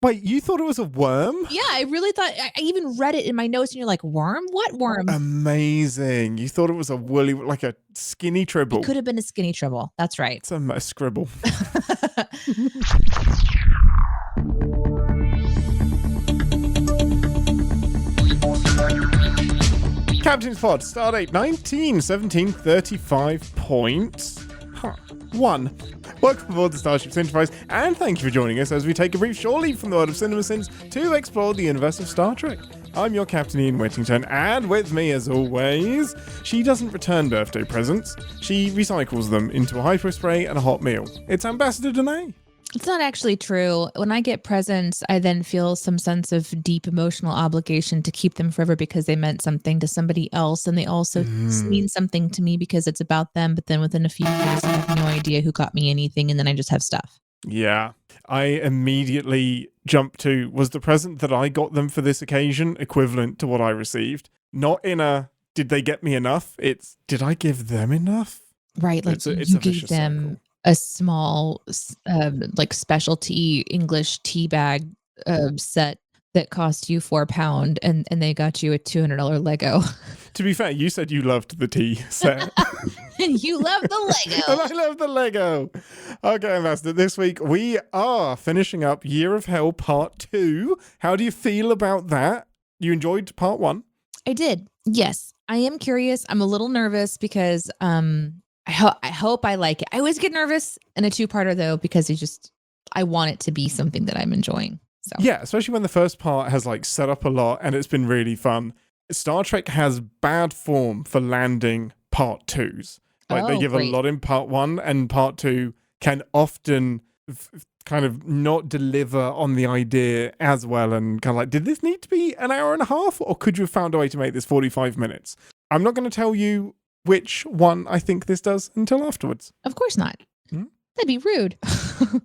Wait, you thought it was a worm? Yeah, I really thought, I even read it in my notes and you're like, worm? What worm? Amazing. You thought it was a woolly, like a skinny tribble. It could have been a skinny tribble. That's right. It's a scribble. Captain's Pod, Stardate 19/17/35.1. Welcome aboard the Starship Enterprise, and thank you for joining us as we take a brief shore leave from the world of CinemaSins to explore the universe of Star Trek. I'm your Captain Ian Whittington, and with me, as always, she doesn't return birthday presents. She recycles them into a hyperspray and a hot meal. It's Ambassador Deneé. It's not actually true. When I get presents, I then feel some sense of deep emotional obligation to keep them forever because they meant something to somebody else. And they also mean something to me because it's about them. But then within a few years, I have no idea who got me anything. And then I just have stuff. Yeah. I immediately jumped to, was the present that I got them for this occasion equivalent to what I received? Not in a, did they get me enough? It's, did I give them enough? Right. Like you gave them a small like specialty English tea bag set that cost you £4 and they got you a $200 Lego. To be fair, you said you loved the tea set. And you love the Lego. And I love the Lego. Okay, Ambassador, this week we are finishing up Year of Hell Part 2. How do you feel about that? You enjoyed Part 1? I did. Yes. I am curious. I'm a little nervous because I hope I like it. I always get nervous in a two-parter though, because I want it to be something that I'm enjoying. So yeah, especially when the first part has like set up a lot and it's been really fun. Star Trek has bad form for landing part 2s. Like they give a lot in part 1, and part 2 can often kind of not deliver on the idea as well, and kind of like, did this need to be an hour and a half, or could you have found a way to make this 45 minutes? I'm not going to tell you which one I think this does until afterwards. Of course not. That'd be rude.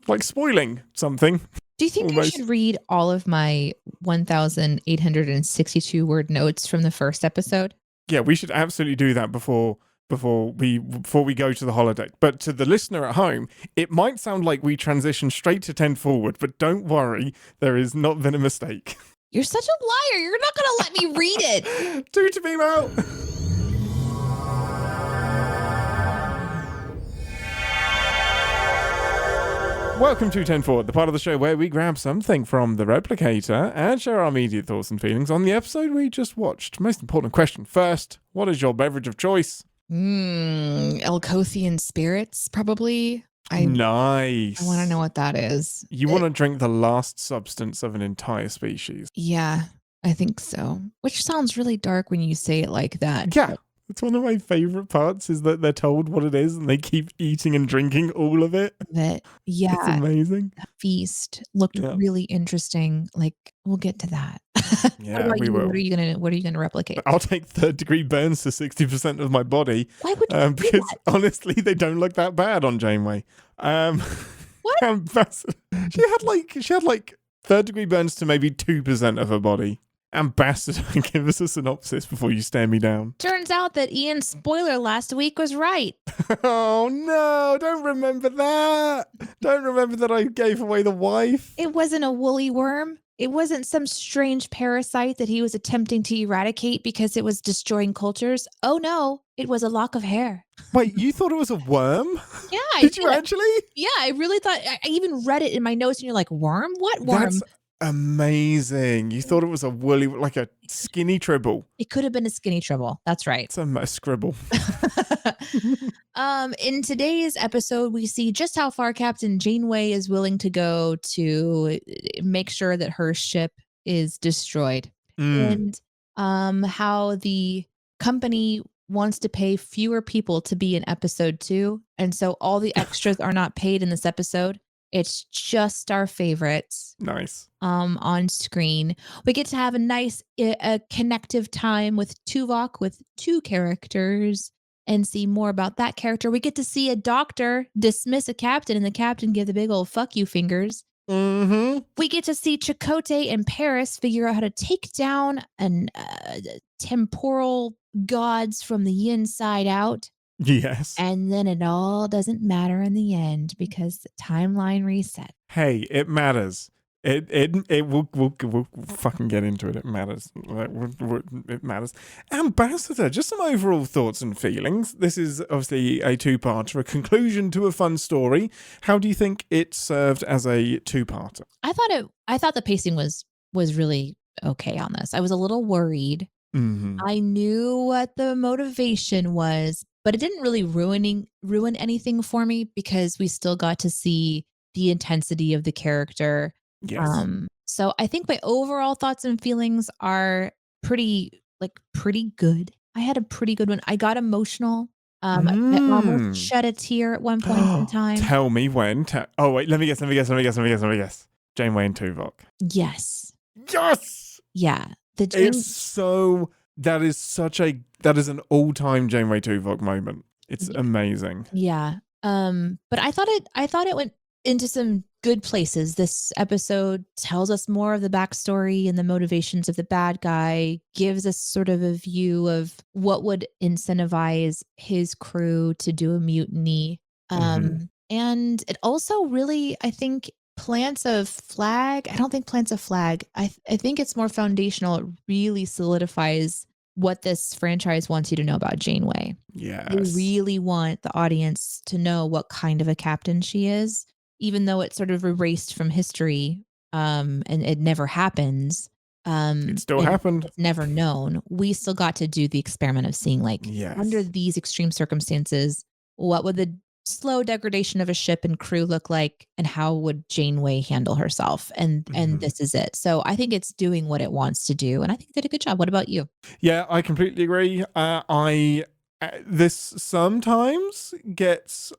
Like spoiling something. Do you think I should read all of my 1,862 word notes from the first episode? Yeah, we should absolutely do that before we go to the holodeck. But to the listener at home, it might sound like we transition straight to 10 forward, but don't worry, there has not been a mistake. You're such a liar. You're not going to let me read it. Do to beam out. Welcome to 10 Forward, the part of the show where we grab something from the replicator and share our immediate thoughts and feelings on the episode we just watched. Most important question first, what is your beverage of choice? Elkothian spirits, probably. Nice. I want to know what that is. You want to drink the last substance of an entire species. Yeah, I think so. Which sounds really dark when you say it like that. Yeah. It's one of my favorite parts is that they're told what it is and they keep eating and drinking all of it. Yeah. It's amazing. That feast looked really interesting. Like, we'll get to that. Yeah, we will. What are you gonna replicate? I'll take third-degree burns to 60% of my body. Why would you do because that? Honestly, they don't look that bad on Janeway. What? She had like third-degree burns to maybe 2% of her body. Ambassador, give us a synopsis before you stare me down. Turns out that Ian's spoiler last week was right. Oh no, don't remember that. Don't remember that I gave away the wife. It wasn't a woolly worm. It wasn't some strange parasite that he was attempting to eradicate because it was destroying cultures. Oh no, it was a lock of hair. Wait, you thought it was a worm? Yeah. Did you actually? Yeah, I really thought, I even read it in my notes and you're like, worm? What worm? That's amazing. You thought it was a woolly, like a skinny tribble. It could have been a skinny tribble. That's right. It's a scribble. In today's episode, we see just how far Captain Janeway is willing to go to make sure that her ship is destroyed. And how the company wants to pay fewer people to be in episode 2. And so all the extras are not paid in this episode. It's just our favorites. Nice. On screen. We get to have a nice connective time with Tuvok with 2 characters and see more about that character. We get to see a doctor dismiss a captain and the captain give the big old fuck you fingers. We get to see Chakotay and Paris figure out how to take down temporal gods from the inside out. Yes. And then it all doesn't matter in the end because the timeline reset. Hey, it matters. We'll fucking get into it. It matters. It matters. Ambassador, just some overall thoughts and feelings. This is obviously a two-parter, a conclusion to a fun story. How do you think it served as a two-parter? I thought the pacing was really okay on this. I was a little worried. Mm-hmm. I knew what the motivation was, but it didn't really ruin anything for me because we still got to see the intensity of the character. Yes. So I think my overall thoughts and feelings are pretty good. I had a pretty good one. I got emotional. I almost shed a tear at one point in time. Tell me when. Oh wait, let me guess. Janeway and Tuvok. Yes. Yes. Yeah. That is an all-time Janeway Tuvok moment. It's amazing. Yeah. But I thought it went into some good places. This episode tells us more of the backstory and the motivations of the bad guy, gives us sort of a view of what would incentivize his crew to do a mutiny. And it also really, I think, plants a flag. I don't think plants a flag. I think it's more foundational. It really solidifies what this franchise wants you to know about Janeway. Yes. They really want the audience to know what kind of a captain she is, even though it's sort of erased from history, and it never happens. It still happened. It's never known. We still got to do the experiment of seeing, like, under these extreme circumstances, what would the slow degradation of a ship and crew look like, and how would Janeway handle herself? And this is it. So I think it's doing what it wants to do, and I think it did a good job. What about you? Yeah, I completely agree. This sometimes gets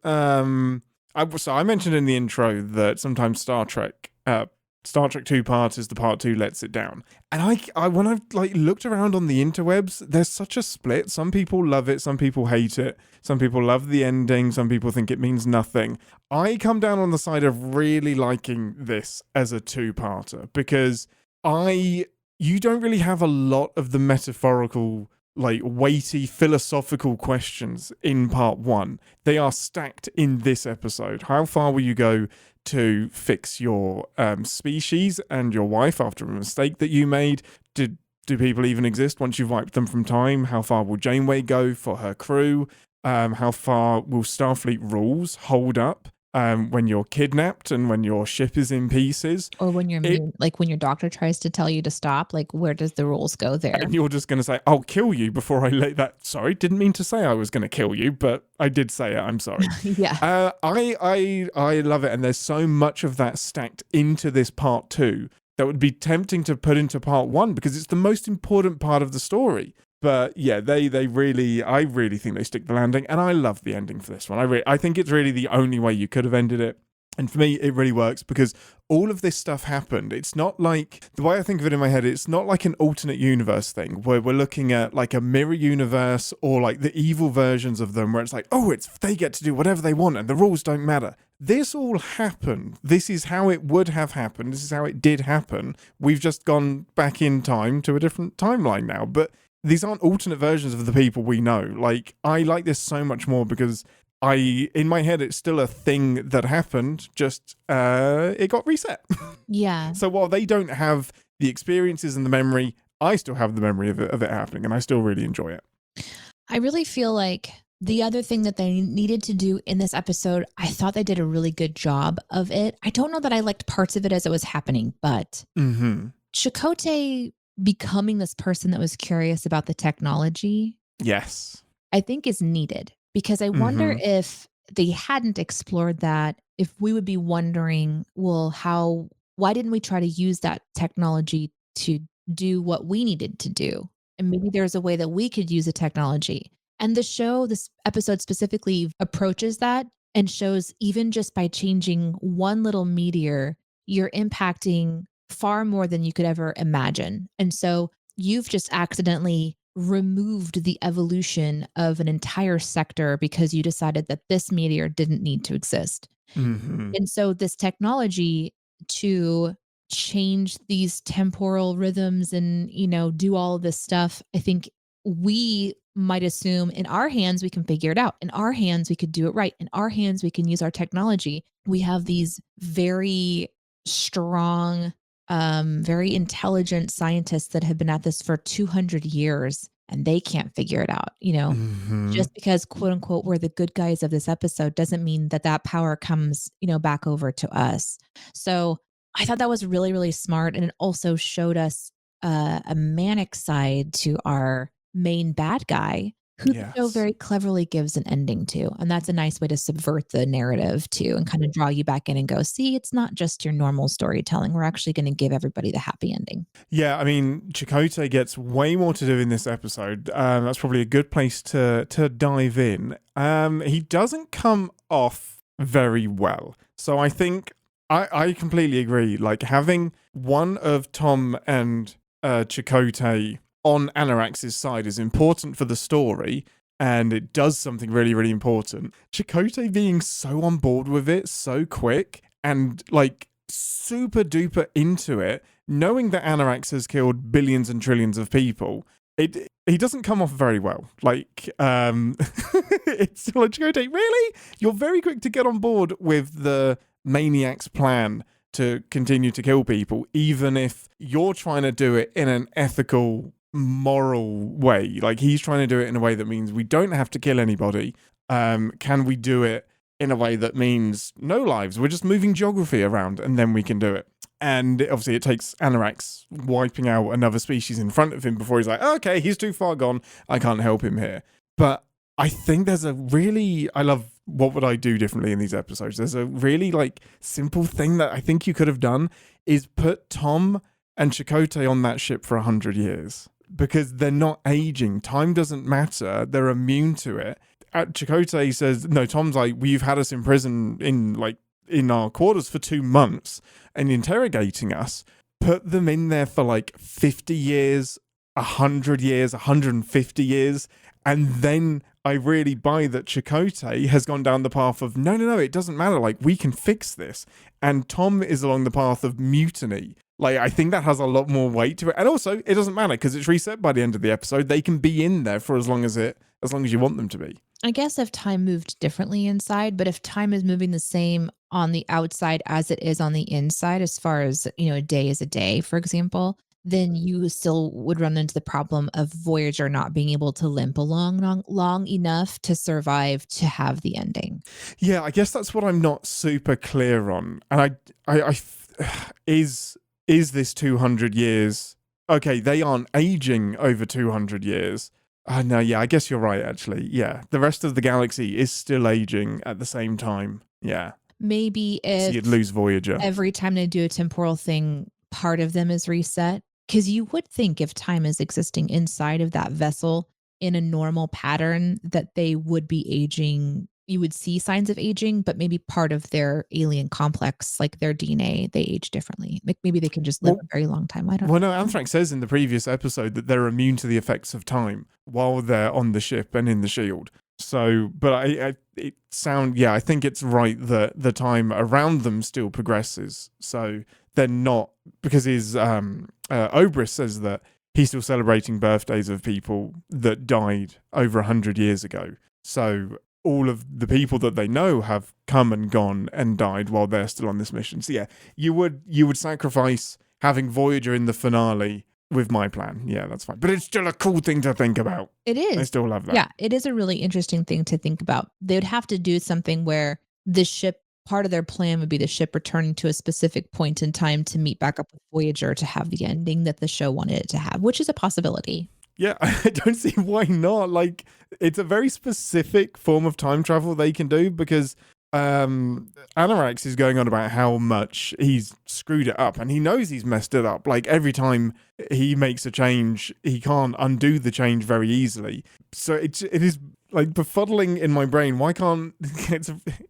so I mentioned in the intro that sometimes Star Trek two-parters, the part two lets it down. And I when I've looked around on the interwebs, there's such a split. Some people love it, some people hate it. Some people love the ending, some people think it means nothing. I come down on the side of really liking this as a two-parter because you don't really have a lot of the metaphorical, weighty philosophical questions in part one. They are stacked in this episode. How far will you go to fix your species and your wife after a mistake that you made? Do people even exist once you've wiped them from time? How far will Janeway go for her crew? How far will Starfleet rules hold up when you're kidnapped and when your ship is in pieces? Or when you're when your doctor tries to tell you to stop, where does the rules go there? And you're just going to say, I'll kill you before I let that. Sorry, didn't mean to say I was going to kill you, but I did say it. I'm sorry. Yeah. I love it. And there's so much of that stacked into this part two that would be tempting to put into part one because it's the most important part of the story. But yeah, I really think they stick the landing, and I love the ending for this one. I think it's really the only way you could have ended it. And for me, it really works because all of this stuff happened. It's not like, the way I think of it in my head, it's not like an alternate universe thing where we're looking at a mirror universe or the evil versions of them where it's they get to do whatever they want and the rules don't matter. This all happened. This is how it would have happened. This is how it did happen. We've just gone back in time to a different timeline now. But these aren't alternate versions of the people we know. I like this so much more because in my head, it's still a thing that happened, just it got reset. Yeah. So while they don't have the experiences and the memory, I still have the memory of it happening, and I still really enjoy it. I really feel like the other thing that they needed to do in this episode, I thought they did a really good job of it. I don't know that I liked parts of it as it was happening, but Chakotay becoming this person that was curious about the technology, yes, I think is needed. Because I wonder if they hadn't explored that, if we would be wondering, well, why didn't we try to use that technology to do what we needed to do? And maybe there's a way that we could use the technology. And this episode specifically approaches that and shows even just by changing one little meteor, you're impacting far more than you could ever imagine. And so you've just accidentally removed the evolution of an entire sector because you decided that this meteor didn't need to exist. And so this technology to change these temporal rhythms and, do all of this stuff, I think we might assume in our hands, we can figure it out. In our hands, we could do it right. In our hands, we can use our technology. We have these very strong very intelligent scientists that have been at this for 200 years and they can't figure it out. Just because, quote unquote, we're the good guys of this episode doesn't mean that that power comes, back over to us. So I thought that was really, really smart. And it also showed us a manic side to our main bad guy, who the show Yes. very cleverly gives an ending to. And that's a nice way to subvert the narrative too, and kind of draw you back in and go, see, it's not just your normal storytelling. We're actually going to give everybody the happy ending. Yeah, I mean, Chakotay gets way more to do in this episode. That's probably a good place to dive in. He doesn't come off very well. So I think I completely agree. Like, having one of Tom and Chakotay on Anorax's side is important for the story, and it does something really, really important. Chakotay being so on board with it so quick and like super duper into it, knowing that Anorax has killed billions and trillions of people, he doesn't come off very well. Like, it's like, Chakotay, really? You're very quick to get on board with the maniac's plan to continue to kill people, even if you're trying to do it in an ethical, moral way. Like, he's trying to do it in a way that means we don't have to kill anybody. Can we do it in a way that means no lives? We're just moving geography around and then we can do it. And obviously it takes Anorax wiping out another species in front of him before he's like, okay, he's too far gone, I can't help him here. But I think there's I love what would I do differently in these episodes. There's a really like simple thing that I think you could have done is put Tom and Chakotay on that ship for 100 years. Because they're not aging. Time doesn't matter. They're immune to it. Chakotay says, no, Tom's like, we've had us in prison in our quarters for 2 months and interrogating us. Put them in there for like 50 years, 100 years, 150 years. And then I really buy that Chakotay has gone down the path of, no, it doesn't matter. Like, we can fix this. And Tom is along the path of mutiny. Like, I think that has a lot more weight to it. And also, it doesn't matter because it's reset by the end of the episode. They can be in there for as long as you want them to be. I guess if time moved differently inside, but if time is moving the same on the outside as it is on the inside, as far as, a day is a day, for example, then you still would run into the problem of Voyager not being able to limp along long enough to survive to have the ending. Yeah, I guess that's what I'm not super clear on. And I is this 200 years? Okay, they aren't aging over 200 years. No, yeah, I guess you're right, actually. Yeah, the rest of the galaxy is still aging at the same time. Yeah. Maybe if so you'd lose Voyager. Every time they do a temporal thing, part of them is reset. Because you would think if time is existing inside of that vessel in a normal pattern, that they would be aging. You would see signs of aging, but maybe part of their alien complex, like their DNA, they age differently. Like maybe they can just live a very long time. I don't know. Well, no, Anthrax says in the previous episode that they're immune to the effects of time while they're on the ship and in the shield. So, but I think it's right that the time around them still progresses. So they're not, because his Obrys says that he's still celebrating birthdays of people that died over 100 years ago. So all of the people that they know have come and gone and died while they're still on this mission. So yeah, you would sacrifice having Voyager in the finale with my plan. Yeah, that's fine. But it's still a cool thing to think about. It is. I still love that. Yeah, it is a really interesting thing to think about. They would have to do something where the ship, part of their plan would be the ship returning to a specific point in time to meet back up with Voyager to have the ending that the show wanted it to have, which is a possibility. Yeah, I don't see why not. Like, it's a very specific form of time travel they can do because Anorax is going on about how much he's screwed it up and he knows he's messed it up. Like, every time he makes a change, he can't undo the change very easily. So it is like befuddling in my brain. Why can't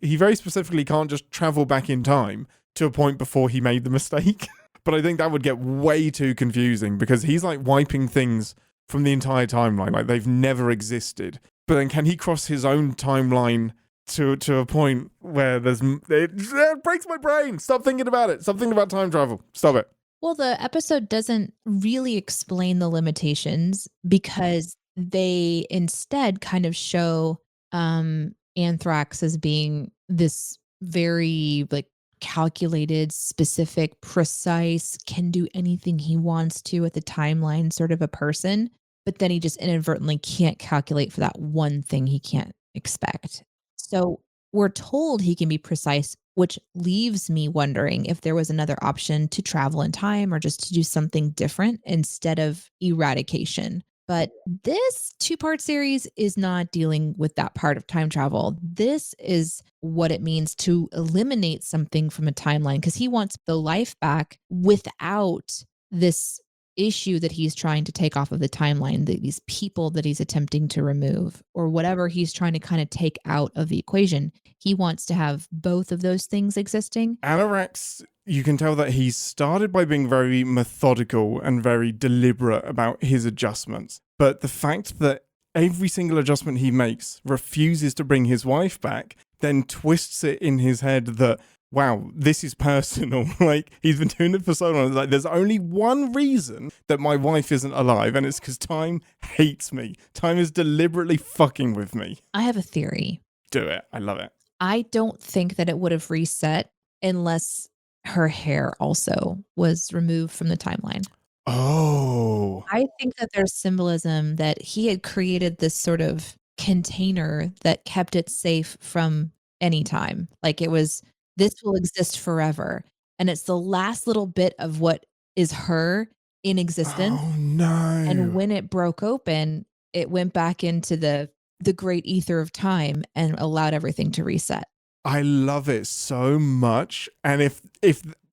he very specifically can't just travel back in time to a point before he made the mistake? But I think that would get way too confusing because he's like wiping things from the entire timeline, like they've never existed. But then can he cross his own timeline to a point where it breaks my brain? Stop thinking about it. Stop thinking about time travel. Stop it. Well, the episode doesn't really explain the limitations because they instead kind of show Anthrax as being this very like calculated, specific, precise, can do anything he wants to at the timeline sort of a person, but then he just inadvertently can't calculate for that one thing he can't expect. So we're told he can be precise, which leaves me wondering if there was another option to travel in time or just to do something different instead of eradication. But this two-part series is not dealing with that part of time travel. This is what it means to eliminate something from a timeline because he wants the life back without this issue that he's trying to take off of the timeline, these people that he's attempting to remove, or whatever he's trying to kind of take out of the equation. He wants to have both of those things existing. Anorax, you can tell that he started by being very methodical and very deliberate about his adjustments. But the fact that every single adjustment he makes refuses to bring his wife back, then twists it in his head that, wow, this is personal. Like, he's been doing it for so long. It's like, there's only one reason that my wife isn't alive, and it's because time hates me. Time is deliberately fucking with me. I have a theory. Do it. I love it. I don't think that it would have reset unless her hair also was removed from the timeline. Oh. I think that there's symbolism that he had created this sort of container that kept it safe from any time. Like it was, this will exist forever. And it's the last little bit of what is her in existence. Oh no. And when it broke open, it went back into the great ether of time and allowed everything to reset. I love it so much. And if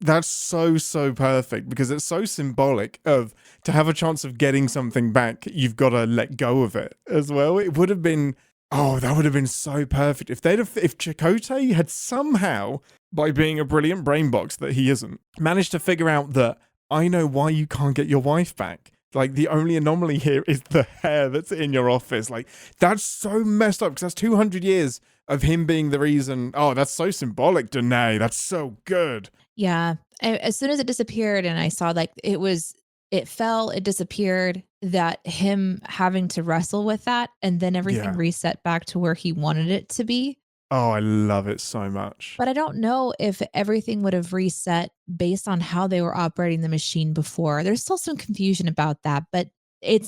that's so perfect, because it's so symbolic of to have a chance of getting something back, you've got to let go of it as well. It would have been, that would have been so perfect. If Chakotay had somehow, by being a brilliant brain box that he isn't, managed to figure out that I know why you can't get your wife back. Like, the only anomaly here is the hair that's in your office. Like, that's so messed up because that's 200 years of him being the reason. Oh, that's so symbolic, Deneé. That's so good. Yeah. As soon as it disappeared and I saw like it fell, it disappeared, that him having to wrestle with that and then everything reset back to where he wanted it to be. Oh, I love it so much. But I don't know if everything would have reset based on how they were operating the machine before. There's still some confusion about that, but I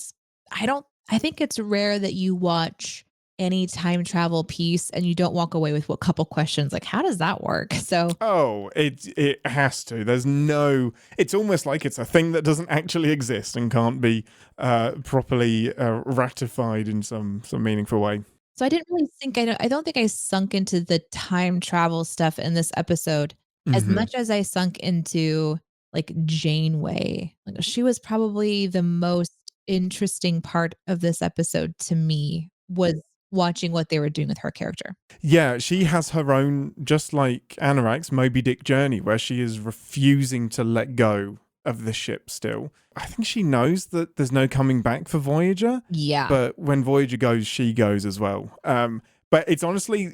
think it's rare that you watch any time travel piece and you don't walk away with a couple questions like, how does that work? So it has to. It's almost like it's a thing that doesn't actually exist and can't be properly ratified in some meaningful way. So I didn't really think, I don't think I sunk into the time travel stuff in this episode as much as I sunk into like Janeway. Like, she was probably the most interesting part of this episode to me, was watching what they were doing with her character. Yeah, she has her own, just like Anorax, Moby Dick journey, where she is refusing to let go of the ship still. I think she knows that there's no coming back for Voyager. Yeah. But when Voyager goes, she goes as well. But it's honestly,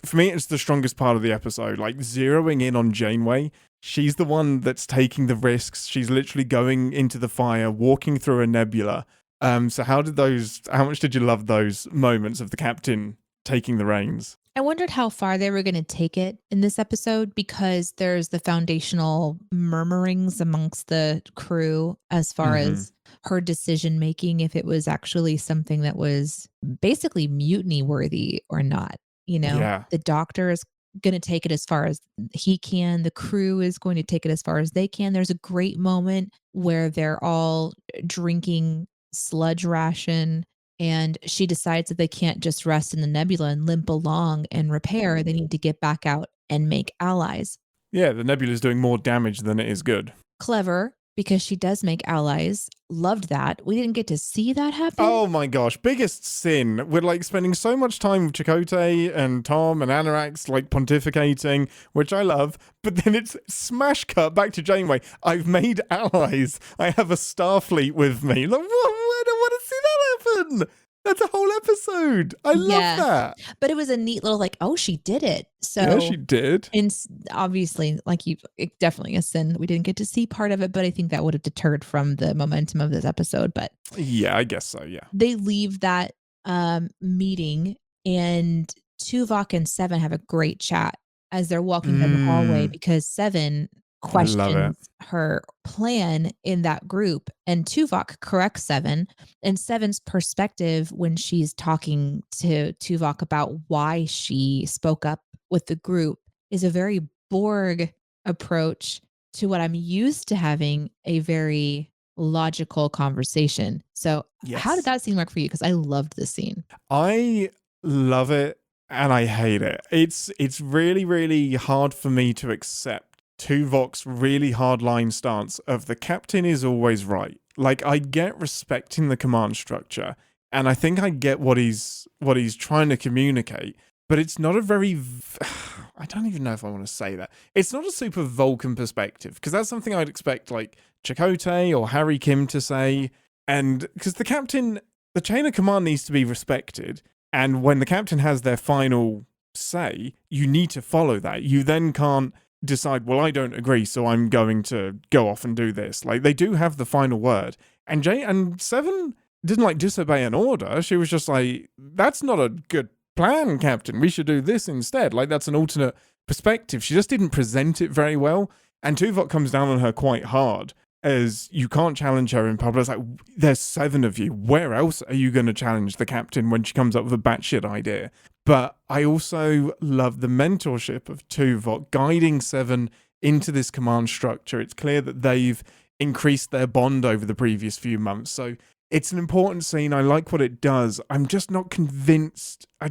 for me, it's the strongest part of the episode. Like, zeroing in on Janeway, she's the one that's taking the risks. She's literally going into the fire, walking through a nebula. So how much did you love those moments of the captain taking the reins? I wondered how far they were going to take it in this episode, because there's the foundational murmurings amongst the crew as far as her decision making, if it was actually something that was basically mutiny worthy or not. You know, the doctor is going to take it as far as he can. The crew is going to take it as far as they can. There's a great moment where they're all drinking sludge ration, and she decides that they can't just rest in the nebula and limp along and repair. They need to get back out and make allies. Yeah, the nebula is doing more damage than it is good. Clever, because she does make allies. Loved that. We didn't get to see that happen. Oh my gosh, biggest sin. We're like spending so much time with Chakotay and Tom and Anorax like pontificating, which I love, but then it's smash cut back to Janeway. I've made allies. I have a Starfleet with me. Like, what? I don't want to see that happen. That's a whole episode. I love that. But it was a neat little like, oh, she did it. So yeah, she did. And obviously, it definitely a sin. We didn't get to see part of it, but I think that would have deterred from the momentum of this episode. But yeah, I guess so. Yeah. They leave that meeting, and Tuvok and Seven have a great chat as they're walking down the hallway because Seven I love it. questions her plan in that group, and Tuvok corrects Seven. And Seven's perspective when she's talking to Tuvok about why she spoke up with the group is a very Borg approach to what I'm used to having a very logical conversation. So, how did Yes. that scene work for you? Because I loved this scene. I love it and I hate it. It's really, really hard for me to accept Tuvok's really hardline stance of the captain is always right. Like, I get respecting the command structure, and I think I get what he's trying to communicate, but it's not a very I don't even know if I want to say that. It's not a super Vulcan perspective, because that's something I'd expect like Chakotay or Harry Kim to say, and because the captain, the chain of command needs to be respected, and when the captain has their final say, you need to follow that. You then can't decide, well, I don't agree, so I'm going to go off and do this. Like, they do have the final word. And Seven didn't like disobey an order. She was just like, that's not a good plan, Captain. We should do this instead. Like, that's an alternate perspective. She just didn't present it very well. And Tuvok comes down on her quite hard, as you can't challenge her in public. It's like, there's 7 of you. Where else are you going to challenge the captain when she comes up with a batshit idea? But I also love the mentorship of Tuvok guiding Seven into this command structure. It's clear that they've increased their bond over the previous few months. So it's an important scene. I like what it does. I'm just not convinced. I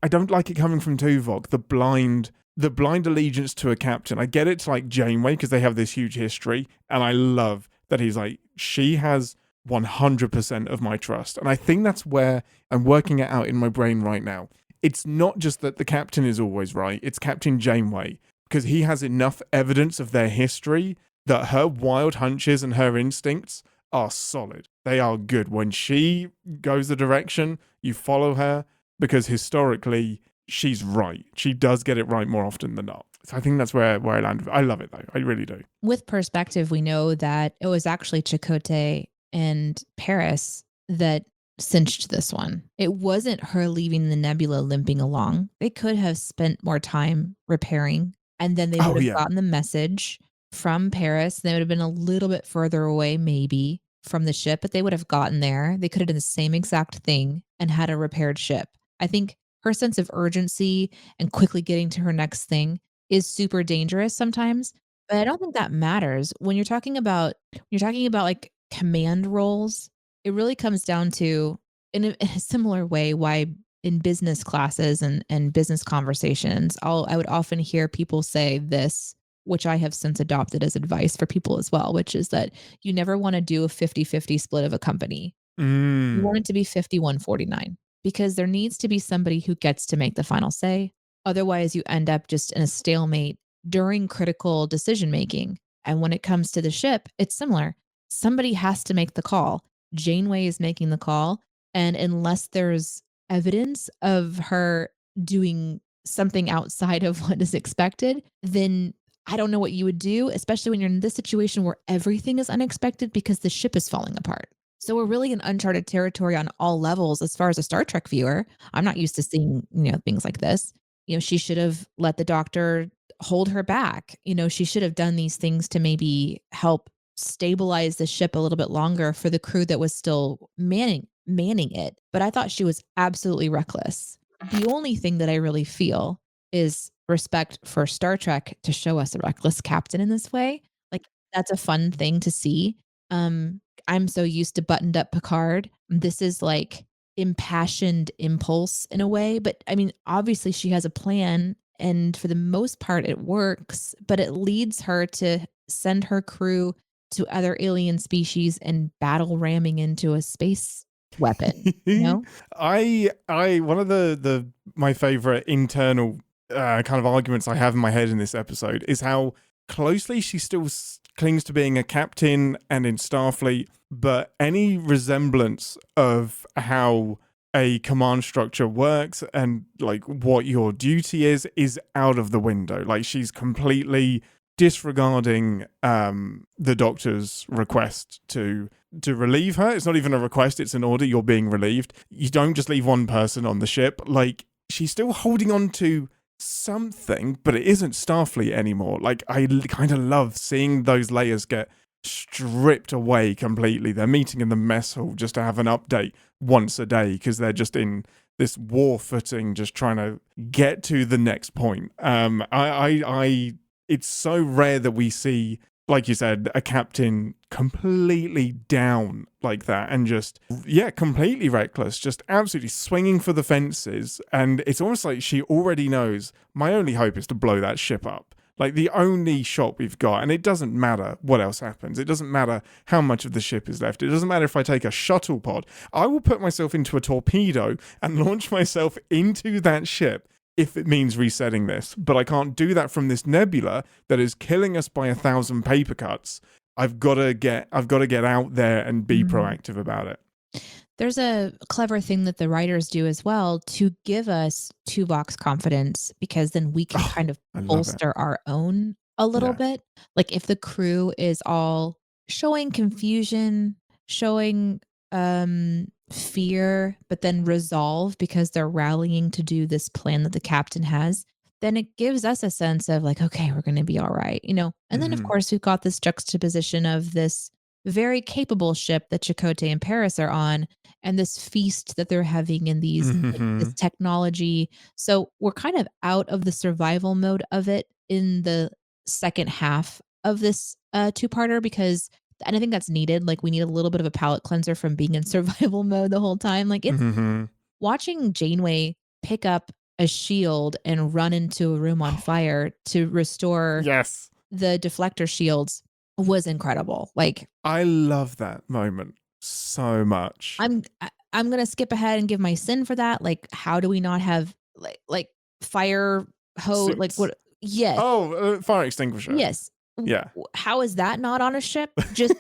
don't like it coming from Tuvok. The blind allegiance to a captain. I get it's like Janeway because they have this huge history, and I love that he's like, she has 100% of my trust. And I think that's where I'm working it out in my brain right now. It's not just that the captain is always right, it's Captain Janeway, because he has enough evidence of their history that her wild hunches and her instincts are solid. They are good. When she goes the direction, you follow her, because historically, she's right. She does get it right more often than not. So I think that's where I land. I love it, though. I really do. With perspective, we know that it was actually Chakotay and Paris that cinched this one. It wasn't her leaving the nebula limping along. They could have spent more time repairing, and then they would have gotten the message from Paris. They would have been a little bit further away, maybe, from the ship, but they would have gotten there. They could have done the same exact thing and had a repaired ship. I think her sense of urgency and quickly getting to her next thing is super dangerous sometimes, but I don't think that matters. When you're talking about like command roles, it really comes down to, in a similar way, why in business classes and business conversations, I would often hear people say this, which I have since adopted as advice for people as well, which is that you never want to do a 50-50 split of a company. You want it to be 51-49, because there needs to be somebody who gets to make the final say. Otherwise, you end up just in a stalemate during critical decision making. And when it comes to the ship, it's similar. Somebody has to make the call. Janeway is making the call. And unless there's evidence of her doing something outside of what is expected, then I don't know what you would do, especially when you're in this situation where everything is unexpected because the ship is falling apart. So we're really in uncharted territory on all levels as far as a Star Trek viewer. I'm not used to seeing, things like this. She should have let the doctor hold her back. She should have done these things to maybe help stabilize the ship a little bit longer for the crew that was still manning it. But I thought she was absolutely reckless. The only thing that I really feel is respect for Star Trek to show us a reckless captain in this way. Like, that's a fun thing to see. I'm so used to buttoned up Picard. This is like impassioned impulse in a way, but I mean, obviously she has a plan, and for the most part it works, but it leads her to send her crew to other alien species and battle ramming into a space weapon, I one of the my favorite internal kind of arguments I have in my head in this episode is how closely she still clings to being a captain and in Starfleet, but any resemblance of how a command structure works and like what your duty is out of the window. Like, she's completely disregarding the doctor's request to relieve her. It's not even a request, it's an order. You're being relieved. You don't just leave one person on the ship. Like, she's still holding on to something, but it isn't Starfleet anymore. Like, I kind of love seeing those layers get stripped away completely. They're meeting in the mess hall just to have an update once a day because they're just in this war footing, just trying to get to the next point. It's so rare that we see, like you said, a captain completely down like that and just, completely reckless, just absolutely swinging for the fences. And it's almost like she already knows, my only hope is to blow that ship up. Like, the only shot we've got, and it doesn't matter what else happens. It doesn't matter how much of the ship is left. It doesn't matter if I take a shuttle pod. I will put myself into a torpedo and launch myself into that ship if it means resetting this. But I can't do that from this nebula that is killing us by 1,000 paper cuts. I've got to get out there and be proactive about it. There's a clever thing that the writers do as well to give us Tuvok's confidence, because then we can kind of bolster our own a little bit. Like, if the crew is all showing confusion, showing fear, but then resolve because they're rallying to do this plan that the captain has, then it gives us a sense of like, okay, we're going to be all right, And then, of course, we've got this juxtaposition of this very capable ship that Chakotay and Paris are on, and this feast that they're having in these this technology. So we're kind of out of the survival mode of it in the second half of this two-parter, because and I think that's needed. Like, we need a little bit of a palate cleanser from being in survival mode the whole time. Like, it's watching Janeway pick up a shield and run into a room on fire to restore the deflector shields was incredible. Like, I love that moment so much. I'm gonna skip ahead and give my sin for that. Like, how do we not have like fire hose? Suits. Like, what? Yes. Fire extinguisher. Yes. Yeah. How is that not on a ship? Just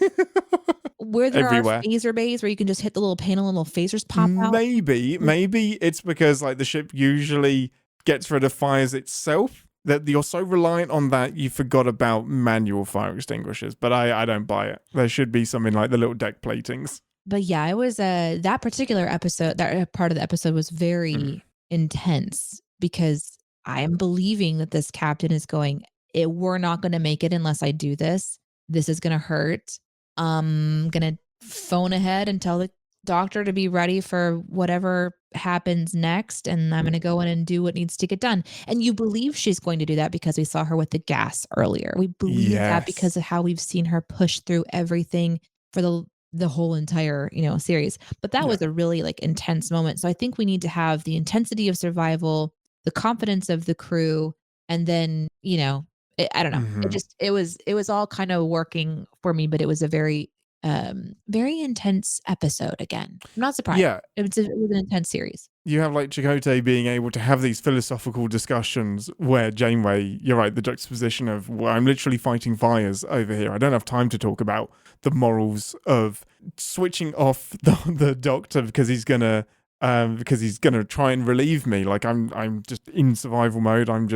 where there everywhere. Are phaser bays where you can just hit the little panel and little phasers pop out. Maybe it's because like the ship usually gets rid of fires itself, that you're so reliant on that you forgot about manual fire extinguishers. But I don't buy it. There should be something like the little deck platings. But yeah, it was that particular episode, that part of the episode was very intense, because I am believing that this captain is going, we're not going to make it unless I do this. This is going to hurt. I'm going to phone ahead and tell the doctor to be ready for whatever happens next. And I'm going to go in and do what needs to get done. And you believe she's going to do that because we saw her with the gas earlier. We believe that because of how we've seen her push through everything for the whole entire, series. But that was a really like intense moment. So I think we need to have the intensity of survival, the confidence of the crew, and then, I don't know. It was all kind of working for me, but it was a very, very intense episode again. I'm not surprised. Yeah. It was an intense series. You have like Chakotay being able to have these philosophical discussions where Janeway, you're right, the juxtaposition of, well, I'm literally fighting fires over here. I don't have time to talk about the morals of switching off the doctor because he's gonna try and relieve me. Like, I'm just in survival mode. I'm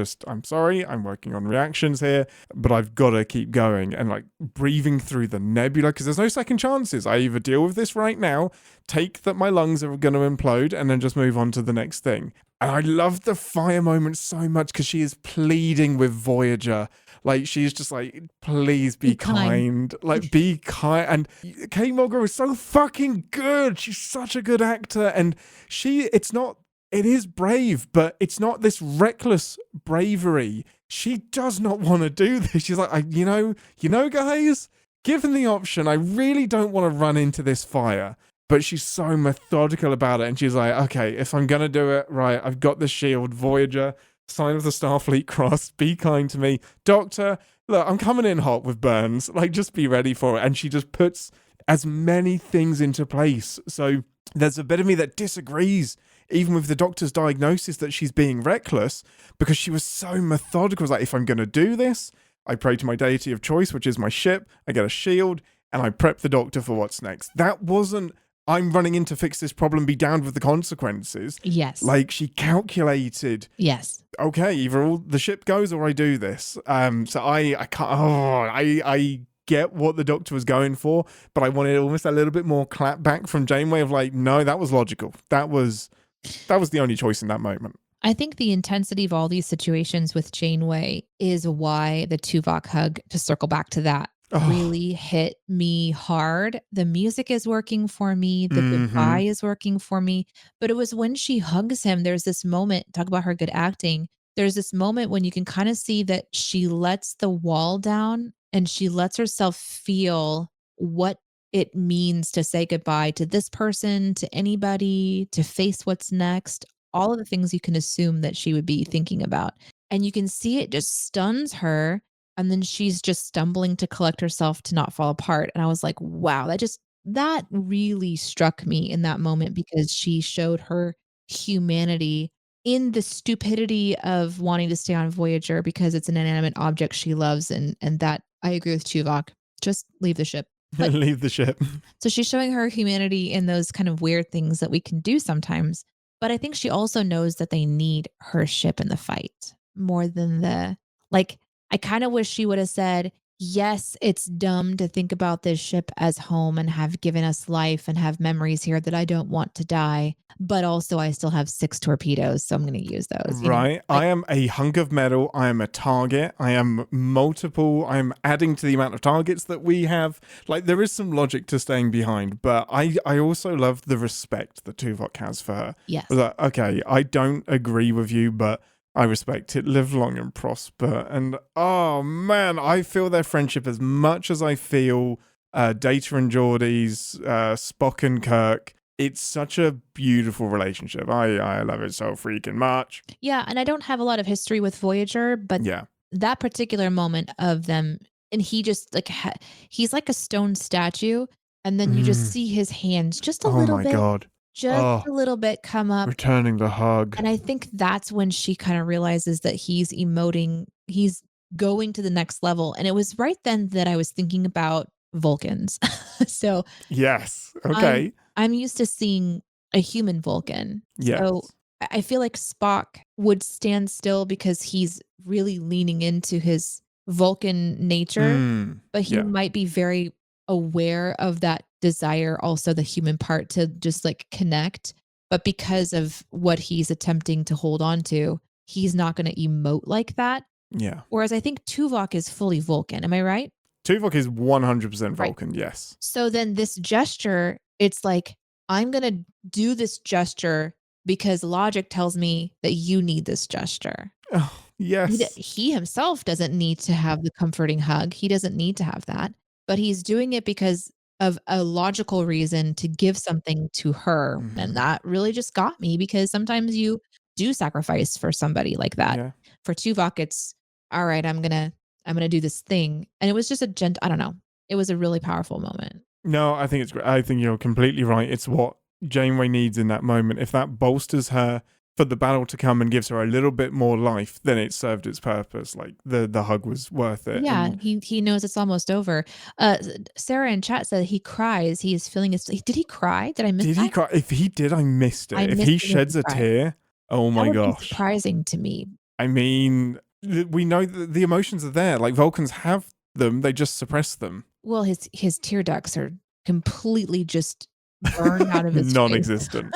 sorry, I'm working on reactions here, but I've got to keep going and like breathing through the nebula because there's no second chances. I either deal with this right now, take that my lungs are going to implode, and then just move on to the next thing. And I love the fire moment so much because she is pleading with Voyager. Like, she's just like, please be kind. Like, be kind. And Kate Mulgrew is so fucking good. She's such a good actor. And it is brave, but it's not this reckless bravery. She does not want to do this. She's like, guys, given the option, I really don't want to run into this fire. But she's so methodical about it. And she's like, okay, if I'm going to do it, right, I've got the shield. Voyager, sign of the Starfleet Cross, be kind to me. Doctor, look, I'm coming in hot with burns. Like, just be ready for it. And she just puts as many things into place. So there's a bit of me that disagrees, even with the doctor's diagnosis that she's being reckless, because she was so methodical. It was like, if I'm going to do this, I pray to my deity of choice, which is my ship. I get a shield, and I prep the doctor for what's next. That wasn't, I'm running in to fix this problem, be down with the consequences. Yes. Like, she calculated. Yes. Okay, either all the ship goes or I do this. So I can't. I get what the doctor was going for, but I wanted almost a little bit more clap back from Janeway of like, no, that was logical. That was the only choice in that moment. I think the intensity of all these situations with Janeway is why the Tuvok hug, to circle back to that, Oh, really hit me hard. The music is working for me, the mm-hmm. goodbye is working for me, but it was when she hugs him, there's this moment, talk about her good acting. There's this moment when you can kind of see that she lets the wall down and she lets herself feel what it means to say goodbye to this person, to anybody, to face what's next, all of the things you can assume that she would be thinking about. And you can see it just stuns her. And then she's just stumbling to collect herself to not fall apart. And I was like, wow, that really struck me in that moment because she showed her humanity in the stupidity of wanting to stay on Voyager because it's an inanimate object she loves. And that I agree with Tuvok. Just leave the ship. But Leave the ship. so she's showing her humanity in those kind of weird things that we can do sometimes. But I think she also knows that they need her ship in the fight more than like, I kind of wish she would have said, yes, it's dumb to think about this ship as home and have given us life and have memories here that I don't want to die. But also, I still have 6 torpedoes. So I'm going to use those. Right. Like, I am a hunk of metal. I am a target. I am multiple. I'm adding to the amount of targets that we have. Like, there is some logic to staying behind, but I also love the respect that Tuvok has for her. yes. I was like, okay, I don't agree with you, but I respect it. Live long and prosper. And oh man, I feel their friendship as much as I feel Data and Geordie's, Spock and Kirk. It's such a beautiful relationship. I love it so freaking much. Yeah. And I don't have a lot of history with Voyager, but Yeah. that particular moment of them, and he just like, he's like a stone statue. And then you just see his hands just a Oh little my bit, God. just Oh, a little bit come up. returning the hug. And I think that's when she kind of realizes that he's emoting, he's going to the next level. And it was right then that I was thinking about Vulcans. So Yes. I'm Okay. I'm used to seeing a human Vulcan. So Yes. I feel like Spock would stand still because he's really leaning into his Vulcan nature, but he Yeah. might be very aware of that desire, also the human part to just like connect. But because of what he's attempting to hold on to, he's not going to emote like that. Yeah. Whereas I think Tuvok is fully Vulcan. Am I right? Tuvok is 100% Right. Vulcan. Yes. So then this gesture, it's like, I'm going to do this gesture because logic tells me that you need this gesture. Oh, yes. He himself doesn't need to have the comforting hug. He doesn't need to have that, but he's doing it because of a logical reason to give something to her. And that really just got me because sometimes you do sacrifice for somebody like that. Yeah. For Tuvok, it's all right, I'm gonna do this thing. And it was just I don't know. It was a really powerful moment. No, I think it's great. I think you're completely right. It's what Janeway needs in that moment. If that bolsters her for the battle to come and gives her a little bit more life, then it served its purpose. Like the hug was worth it. Yeah, And he knows it's almost over. Sarah in chat said he cries. He is feeling his. Did he cry? Did I miss did he that? cry? If he did, I missed I it. If missed he it if he sheds a cried. tear, oh That my would be gosh. surprising to me. I mean, we know that the emotions are there. Like Vulcans have them, they just suppress them. Well, his tear ducts are completely just burned out of his face. Non-existent.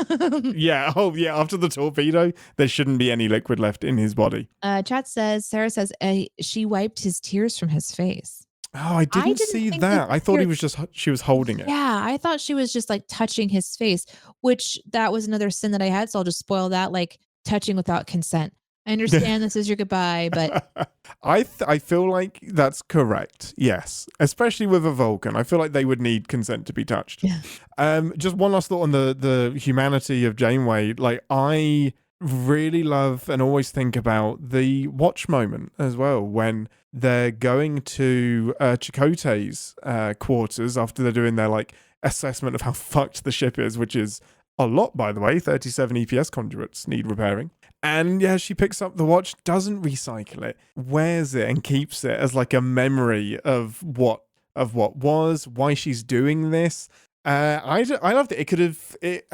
Yeah. Oh, yeah. After the torpedo, there shouldn't be any liquid left in his body. Chat says Sarah says she wiped his tears from his face. Oh, I didn't see think that that. I thought he was just she was holding it. Yeah, I thought she was just like touching his face, which that was another sin that I had. So I'll just spoil that, like touching without consent. I understand this is your goodbye, but I feel like that's correct. Yes, especially with a Vulcan, I feel like they would need consent to be touched. yeah. Just one last thought on the humanity of Janeway. Like I really love and always think about the watch moment as well when they're going to Chakotay's quarters after they're doing their like assessment of how fucked the ship is, which is a lot, by the way. 37 EPS conduits need repairing. And yeah, she picks up the watch, doesn't recycle it, wears it and keeps it as like a memory of what was, why she's doing this. I loved it.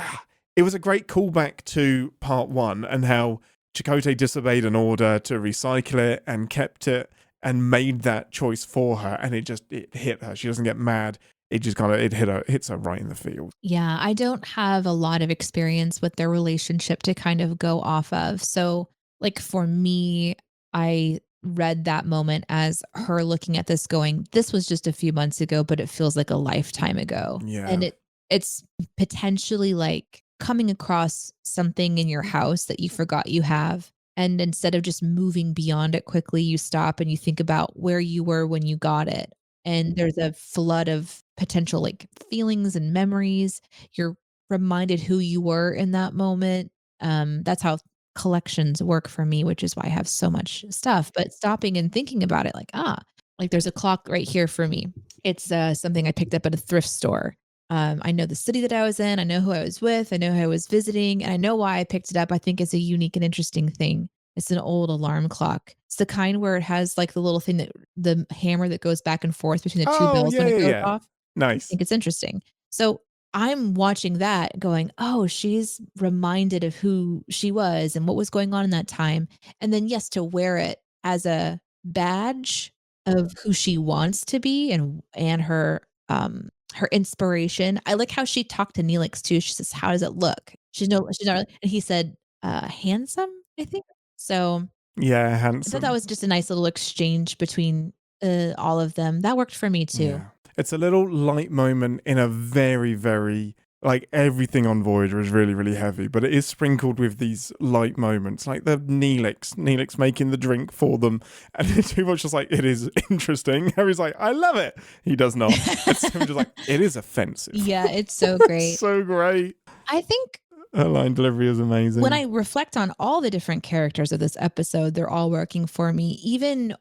It was a great callback to part 1 and how Chakotay disobeyed an order to recycle it and kept it and made that choice for her, and it hit her. She doesn't get mad. it just hits her right in the field. Yeah, I don't have a lot of experience with their relationship to kind of go off of. So, like for me, I read that moment as her looking at this going, this was just a few months ago, but it feels like a lifetime ago. Yeah. And it's potentially like coming across something in your house that you forgot you have. And instead of just moving beyond it quickly, you stop and you think about where you were when you got it. And there's a flood of potential like feelings and memories. You're reminded who you were in that moment. That's how collections work for me, which is why I have so much stuff. But stopping and thinking about it, like there's a clock right here for me. It's something I picked up at a thrift store. I know the city that I was in. I know who I was with. I know who I was visiting, and I know why I picked it up. I think it's a unique and interesting thing. It's an old alarm clock. It's the kind where it has like the little thing that the hammer that goes back and forth between the two Oh, bells when it goes yeah. off. I Nice. think it's interesting. So I'm watching that going, oh, she's reminded of who she was and what was going on in that time. And then, yes, to wear it as a badge of who she wants to be and her inspiration. I like how she talked to Neelix too. She says, "How does it look?" She's not, and he said, "Handsome," I think. So Yeah, I thought that handsome. was just a nice little exchange between all of them. That worked for me too. Yeah. It's a little light moment in a very, very, like, everything on Voyager is really, really heavy, but it is sprinkled with these light moments, like the Neelix making the drink for them. And it's too much just like, it is interesting. Harry's like, I love it. He does not. It's him just like, it is offensive. Yeah, it's so It's great. so great. I think Her line delivery is amazing. when I reflect on all the different characters of this episode, they're all working for me. Even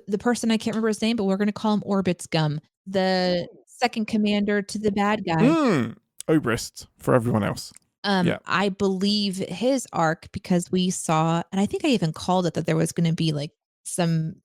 the person, I can't remember his name, but we're going to call him Orbit's Gum, the second commander to the bad guy. Obrist for everyone else. Yeah. I believe his arc because we saw, and I think I even called it that there was going to be like some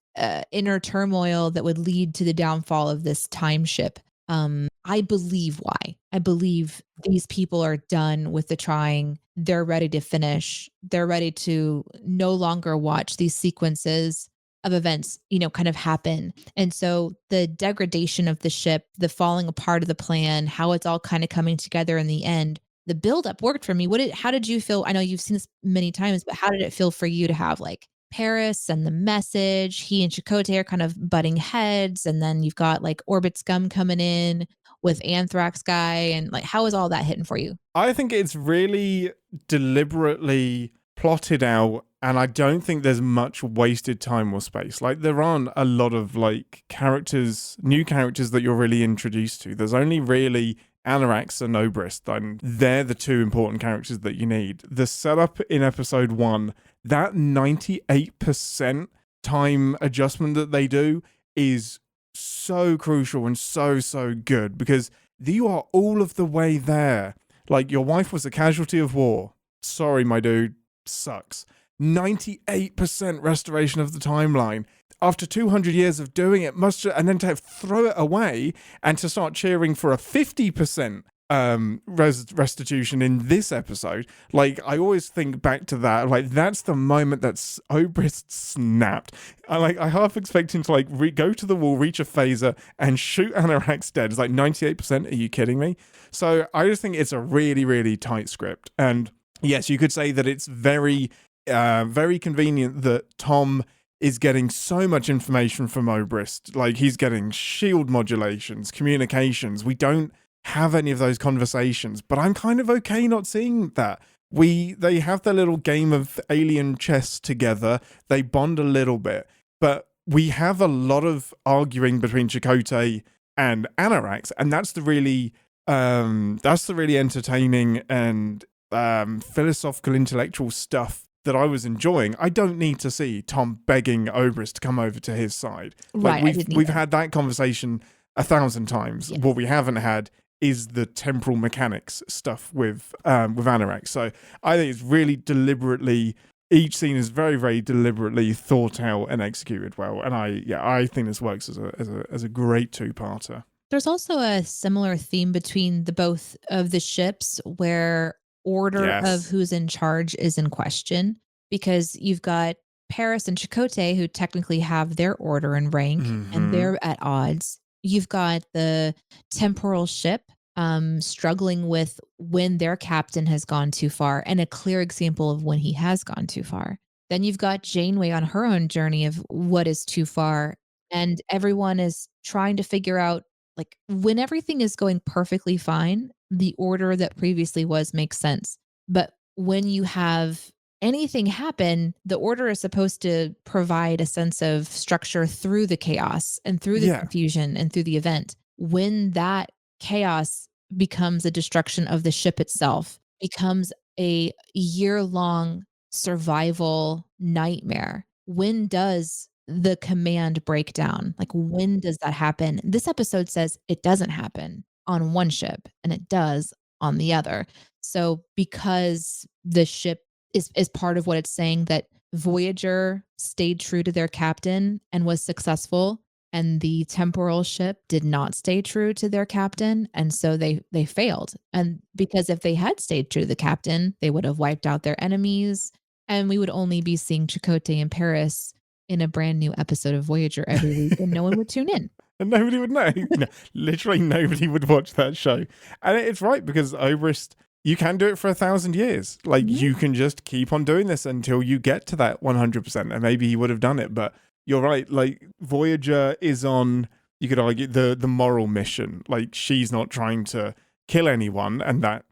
inner turmoil that would lead to the downfall of this time ship. I believe why. I believe these people are done with the trying. They're ready to finish. They're ready to no longer watch these sequences of events, kind of happen. And so the degradation of the ship, the falling apart of the plan, how it's all kind of coming together in the end, the buildup worked for me. How did you feel? I know you've seen this many times, but how did it feel for you to have like Paris and the message? He and Chakotay are kind of butting heads, and then you've got like Orbit Scum coming in with Anthrax Guy, and like how is all that hitting for you? I think it's really deliberately plotted out, and I don't think there's much wasted time or space. Like, there aren't a lot of like new characters that you're really introduced to. There's only really Anarax and Obrist, and they're the two important characters that you need. The setup in episode 1, that 98% time adjustment that they do is so crucial and so good, because you are all of the way there. Like, your wife was a casualty of war. Sorry, my dude. Sucks. 98% restoration of the timeline. After 200 years of doing it, and then to throw it away and to start cheering for a 50% restitution in this episode. Like, I always think back to that. Like, that's the moment that Obrist snapped. I half expect him to like go to the wall, reach a phaser, and shoot Anarax dead. It's like 98%. Are you kidding me? So I just think it's a really, really tight script. And yes, you could say that it's very, very convenient that Tom is getting so much information from Obrist. Like, he's getting shield modulations, communications. We don't have any of those conversations, but I'm kind of okay not seeing that. They have their little game of alien chess together. They bond a little bit, but we have a lot of arguing between Chakotay and Anarax, and that's the really entertaining and philosophical, intellectual stuff that I was enjoying. I don't need to see Tom begging Obrist to come over to his side. Right, we've had that conversation 1,000 times. Yes. What we haven't had is the temporal mechanics stuff with Anarax. So I think it's really deliberately, each scene is very, very deliberately thought out and executed well. And I think this works as a great two-parter. There's also a similar theme between the both of the ships where order of who's in charge is in question, because you've got Paris and Chakotay who technically have their order and rank, and they're at odds. You've got the temporal ship struggling with when their captain has gone too far, and a clear example of when he has gone too far. Then you've got Janeway on her own journey of what is too far, and everyone is trying to figure out, like, when everything is going perfectly fine, the order that previously was makes sense. But when you have anything happen, the order is supposed to provide a sense of structure through the chaos and through the Yeah. confusion and through the event. When that chaos becomes a destruction of the ship itself, becomes a year-long survival nightmare, when does the command break down? Like, when does that happen? This episode says it doesn't happen on one ship, and it does on the other. So because the ship is part of what it's saying, that Voyager stayed true to their captain and was successful, and the temporal ship did not stay true to their captain, and so they failed. And because if they had stayed true to the captain, they would have wiped out their enemies, and we would only be seeing Chakotay in Paris in a brand new episode of Voyager every week, and no one would tune in. And nobody would know. No, literally nobody would watch that show. And it's right, because Obrist, you can do it for 1,000 years. Like, you can just keep on doing this until you get to that 100%. And maybe he would have done it. But you're right. Like, Voyager is on, you could argue, the moral mission. Like, she's not trying to kill anyone. And that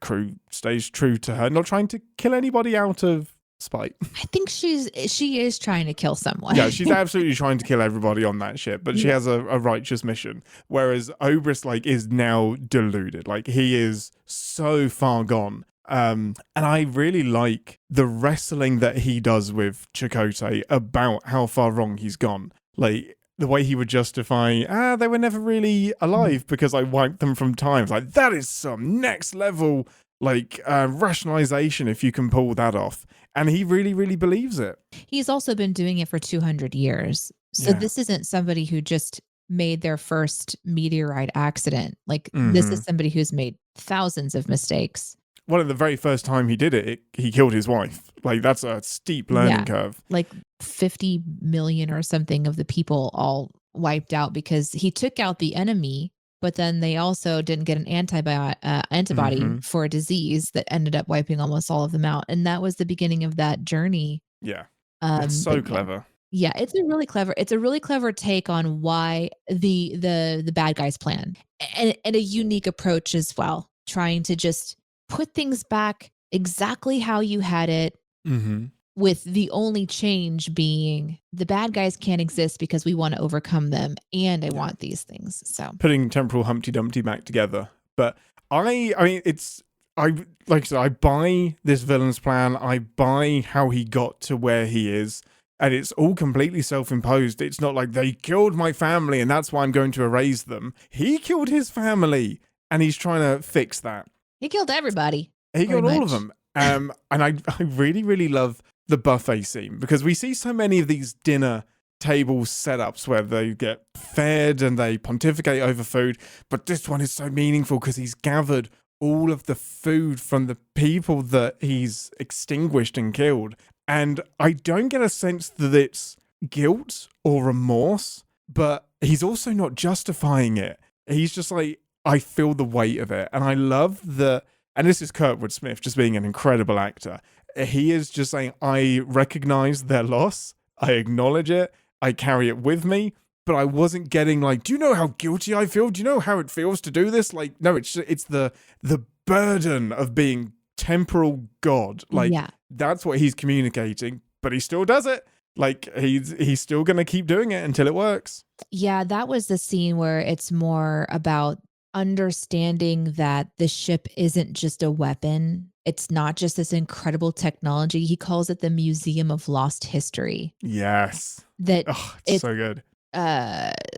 crew stays true to her, not trying to kill anybody out of spite. I think she is trying to kill someone. Yeah, she's absolutely trying to kill everybody on that ship, but she has a righteous mission. Whereas Obrist, like, is now deluded. Like, he is so far gone. And I really like the wrestling that he does with Chakotay about how far wrong he's gone. Like, the way he would justify, they were never really alive because I wiped them from time. Like, that is some next level, like, rationalization if you can pull that off. And he really, really believes it. He's also been doing it for 200 years. So this isn't somebody who just made their first meteorite accident. Like, this is somebody who's made thousands of mistakes. Well, the very first time he did it, he killed his wife. Like, that's a steep learning curve. Like 50 million or something of the people all wiped out because he took out the enemy, but then they also didn't get an antibody for a disease that ended up wiping almost all of them out. And that was the beginning of that journey. Yeah. It's so clever. Yeah, it's a really clever take on why the bad guys plan. And a unique approach as well, trying to just put things back exactly how you had it, with the only change being the bad guys can't exist because we want to overcome them, and I want these things. So putting temporal Humpty Dumpty back together. But I mean, like I said, I buy this villain's plan. I buy how he got to where he is. And it's all completely self-imposed. It's not like they killed my family and that's why I'm going to erase them. He killed his family and he's trying to fix that. He killed everybody. He killed all of them. And I really, really love the buffet scene, because we see so many of these dinner table setups where they get fed and they pontificate over food. But this one is so meaningful because he's gathered all of the food from the people that he's extinguished and killed. And I don't get a sense that it's guilt or remorse, but he's also not justifying it. He's just like, I feel the weight of it. And I love that. And this is Kurtwood Smith just being an incredible actor. He is just saying, I recognize their loss. I acknowledge it. I carry it with me. But I wasn't getting like, do you know how guilty I feel? Do you know how it feels to do this? Like, no, it's the burden of being temporal God. Like, that's what he's communicating, but he still does it. Like, he's still going to keep doing it until it works. Yeah, that was the scene where it's more about understanding that the ship isn't just a weapon. It's not just this incredible technology. He calls it the Museum of Lost History. Yes. That it's so good.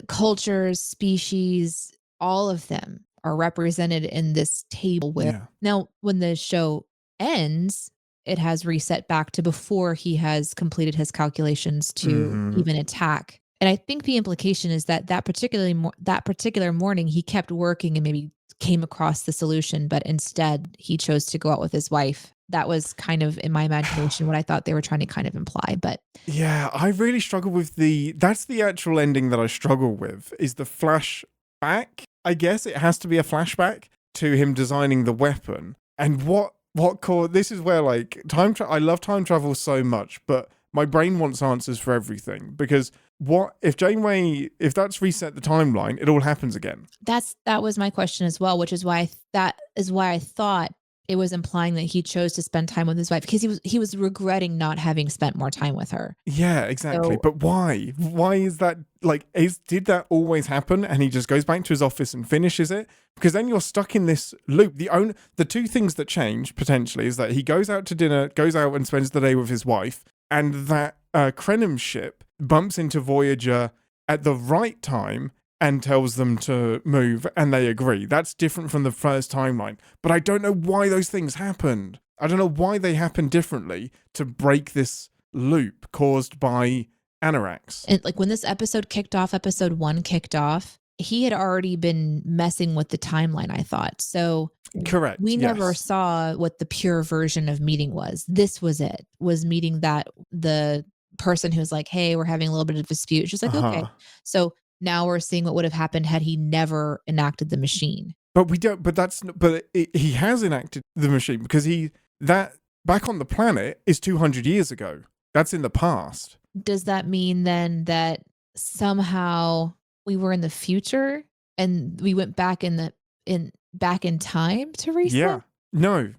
Cultures, species, all of them are represented in this table where now when the show ends, it has reset back to before he has completed his calculations to even attack. And I think the implication is that that particular morning he kept working and maybe came across the solution, but instead he chose to go out with his wife that was kind of in my imagination what I thought they were trying to kind of imply. But yeah, I really struggle with that's the actual ending that I struggle with, is the flashback. I guess it has to be a flashback to him designing the weapon. And what this is where, like, I love time travel so much, but my brain wants answers for everything, because what if if that's reset the timeline, it all happens again? That was my question as well, which is why I thought it was implying that he chose to spend time with his wife, because he was regretting not having spent more time with her. Yeah, exactly. So, but why? Why is that? Like, did that always happen? And he just goes back to his office and finishes it? Because then you're stuck in this loop. The two things that change potentially is that he goes out to dinner, goes out and spends the day with his wife, and that Krenim ship bumps into Voyager at the right time and tells them to move, and they agree. That's different from the first timeline. But I don't know why those things happened. I don't know why they happened differently to break this loop caused by Anoraks. And like when this episode kicked off, episode 1 kicked off, he had already been messing with the timeline, I thought. So correct. We never saw what the pure version of meeting was. This was it, was meeting that the person who's like, hey, we're having a little bit of dispute. She's like, okay. So now we're seeing what would have happened had he never enacted the machine. But we don't, he has enacted the machine, because that back on the planet is 200 years ago. That's in the past. Does that mean then that somehow we were in the future and we went back in time to reset? Yeah. No,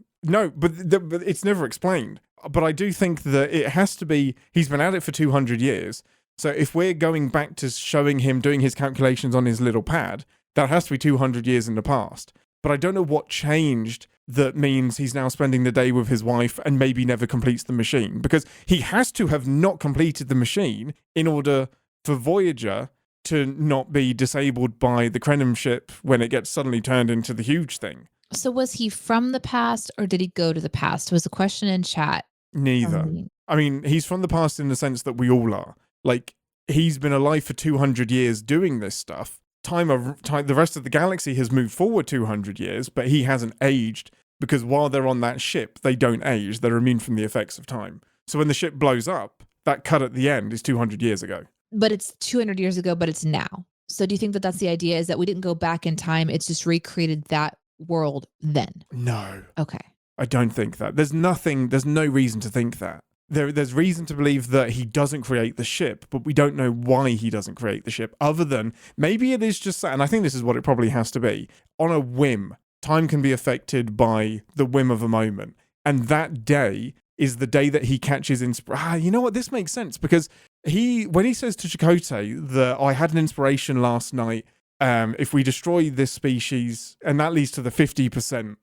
but it's never explained. But I do think that it has to be, he's been at it for 200 years. So if we're going back to showing him doing his calculations on his little pad, that has to be 200 years in the past. But I don't know what changed that means he's now spending the day with his wife and maybe never completes the machine. Because he has to have not completed the machine in order for Voyager to not be disabled by the Krenim ship when it gets suddenly turned into the huge thing. So was he from the past, or did he go to the past? Was a question in chat. Neither. I mean, he's from the past in the sense that we all are. Like, he's been alive for 200 years doing this stuff. The rest of the galaxy has moved forward 200 years, but he hasn't aged, because while they're on that ship, they don't age. They're immune from the effects of time. So when the ship blows up, that cut at the end is 200 years ago. But it's 200 years ago, but it's now. So do you think that that's the idea, is that we didn't go back in time, it's just recreated that world then? No. Okay. I don't think that. There's no reason to think that. There's reason to believe that he doesn't create the ship, but we don't know why he doesn't create the ship, other than maybe it is just that, and I think this is what it probably has to be, on a whim. Time can be affected by the whim of a moment. And that day is the day that he catches inspiration. You know what? This makes sense, because when he says to Chakotay that I had an inspiration last night, if we destroy this species, and that leads to the 50%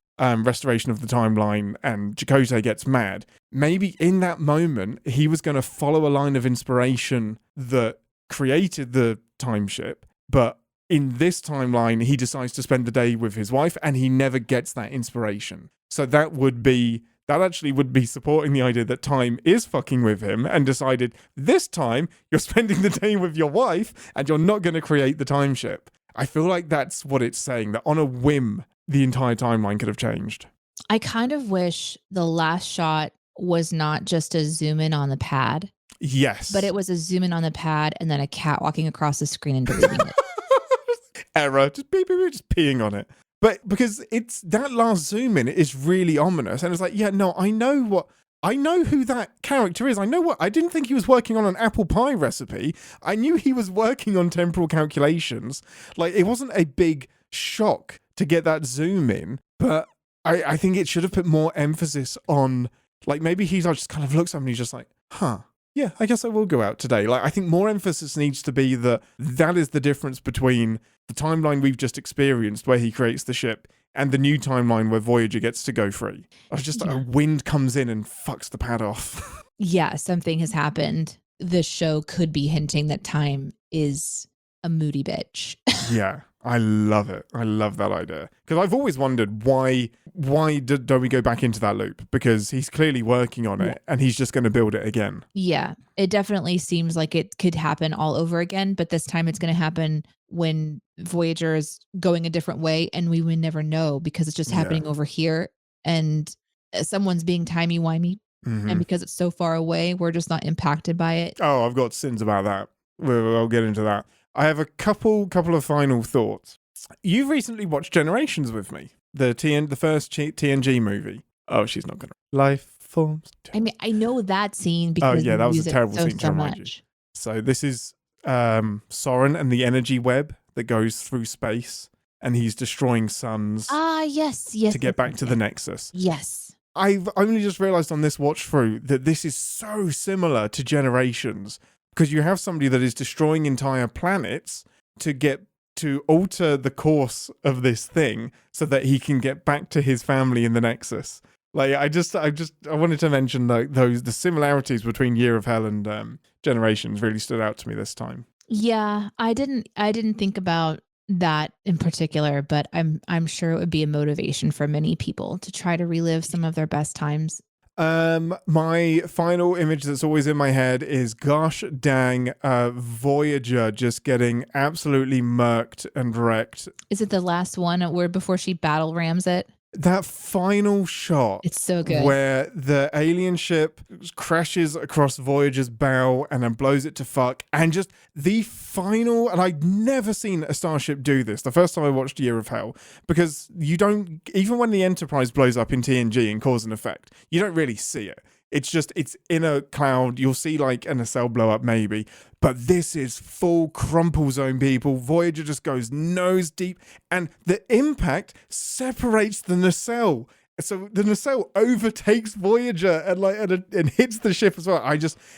restoration of the timeline, and Chakotay gets mad, maybe in that moment he was going to follow a line of inspiration that created the time ship, but in this timeline he decides to spend the day with his wife and he never gets that inspiration. So that actually would be supporting the idea that time is fucking with him and decided, this time you're spending the day with your wife and you're not going to create the time ship. I feel like that's what it's saying, that on a whim the entire timeline could have changed. I kind of wish the last shot was not just a zoom in on the pad. Yes. But it was a zoom in on the pad and then a cat walking across the screen and deleting it. Error. Just peeing on it. But because it's that last zoom in is really ominous. And it's like, yeah, no, I know who that character is. I didn't think he was working on an apple pie recipe. I knew he was working on temporal calculations. Like, it wasn't a big shock to get that zoom in, but I think it should have put more emphasis on, like, maybe he just kind of looks at him and he's just like, yeah, I guess I will go out today. Like, I think more emphasis needs to be that is the difference between the timeline we've just experienced where he creates the ship and the new timeline where Voyager gets to go free. I was just like, a wind comes in and fucks the pad off. Yeah, something has happened. The show could be hinting that time is a moody bitch. Yeah. I love it. I love that idea. Because I've always wondered why don't we go back into that loop? Because he's clearly working on it and he's just going to build it again. Yeah, it definitely seems like it could happen all over again, but this time it's going to happen when Voyager is going a different way and we would never know because it's just happening over here. And someone's being timey-wimey. Mm-hmm. And because it's so far away, we're just not impacted by it. Oh, I've got sins about that. I'll get into that. I have a couple of final thoughts. You've recently watched Generations with me, the first TNG movie. Oh, she's not gonna. Life forms. I mean, I know that scene because that was a terrible scene to so remind much. you. So this is Soren and the energy web that goes through space, and he's destroying suns. Yes. To get back to the Nexus. Yes. I've only just realized on this watch through that this is so similar to Generations, because you have somebody that is destroying entire planets to alter the course of this thing so that he can get back to his family in the Nexus. Like, I wanted to mention the similarities between Year of Hell and Generations really stood out to me this time. Yeah, I didn't think about that in particular, but I'm sure it would be a motivation for many people to try to relive some of their best times. My final image that's always in my head is gosh dang Voyager just getting absolutely murked and wrecked. Is it the last one where before she battle rams it? That final shot. It's so good. Where the alien ship crashes across Voyager's bow and then blows it to fuck. And just the final, and I'd never seen a starship do this the first time I watched Year of Hell, because you don't, even when the Enterprise blows up in TNG and cause and effect, you don't really see it. It's in a cloud. You'll see like a nacelle blow up maybe, but this is full crumple zone, people. Voyager just goes nose deep, and the impact separates the nacelle. So the nacelle overtakes Voyager and hits the ship as well.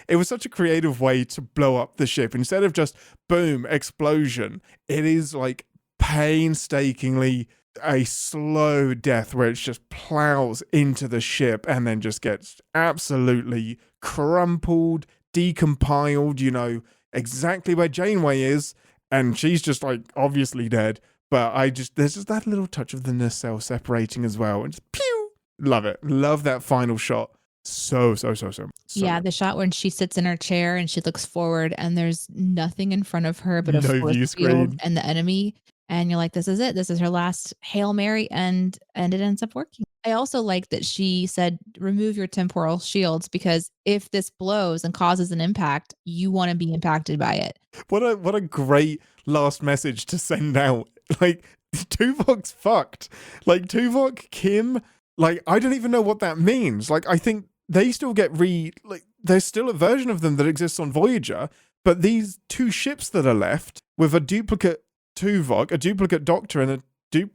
It was such a creative way to blow up the ship. Instead of just boom, explosion, it is like painstakingly a slow death where it just plows into the ship and then just gets absolutely crumpled, decompiled, exactly where Janeway is, and she's just like obviously dead, but there's just that little touch of the nacelle separating as well, and just pew! Love it. Love that final shot. So yeah, the shot when she sits in her chair and she looks forward and there's nothing in front of her but a force field and the enemy. And you're like, this is it. This is her last Hail Mary, and it ends up working. I also like that she said, remove your temporal shields, because if this blows and causes an impact, you want to be impacted by it. What a great last message to send out. Like, Tuvok's fucked. Like, Tuvok, Kim, like, I don't even know what that means. Like, I think they still get there's still a version of them that exists on Voyager, but these two ships that are left with a duplicate Tuvok, a duplicate Doctor, and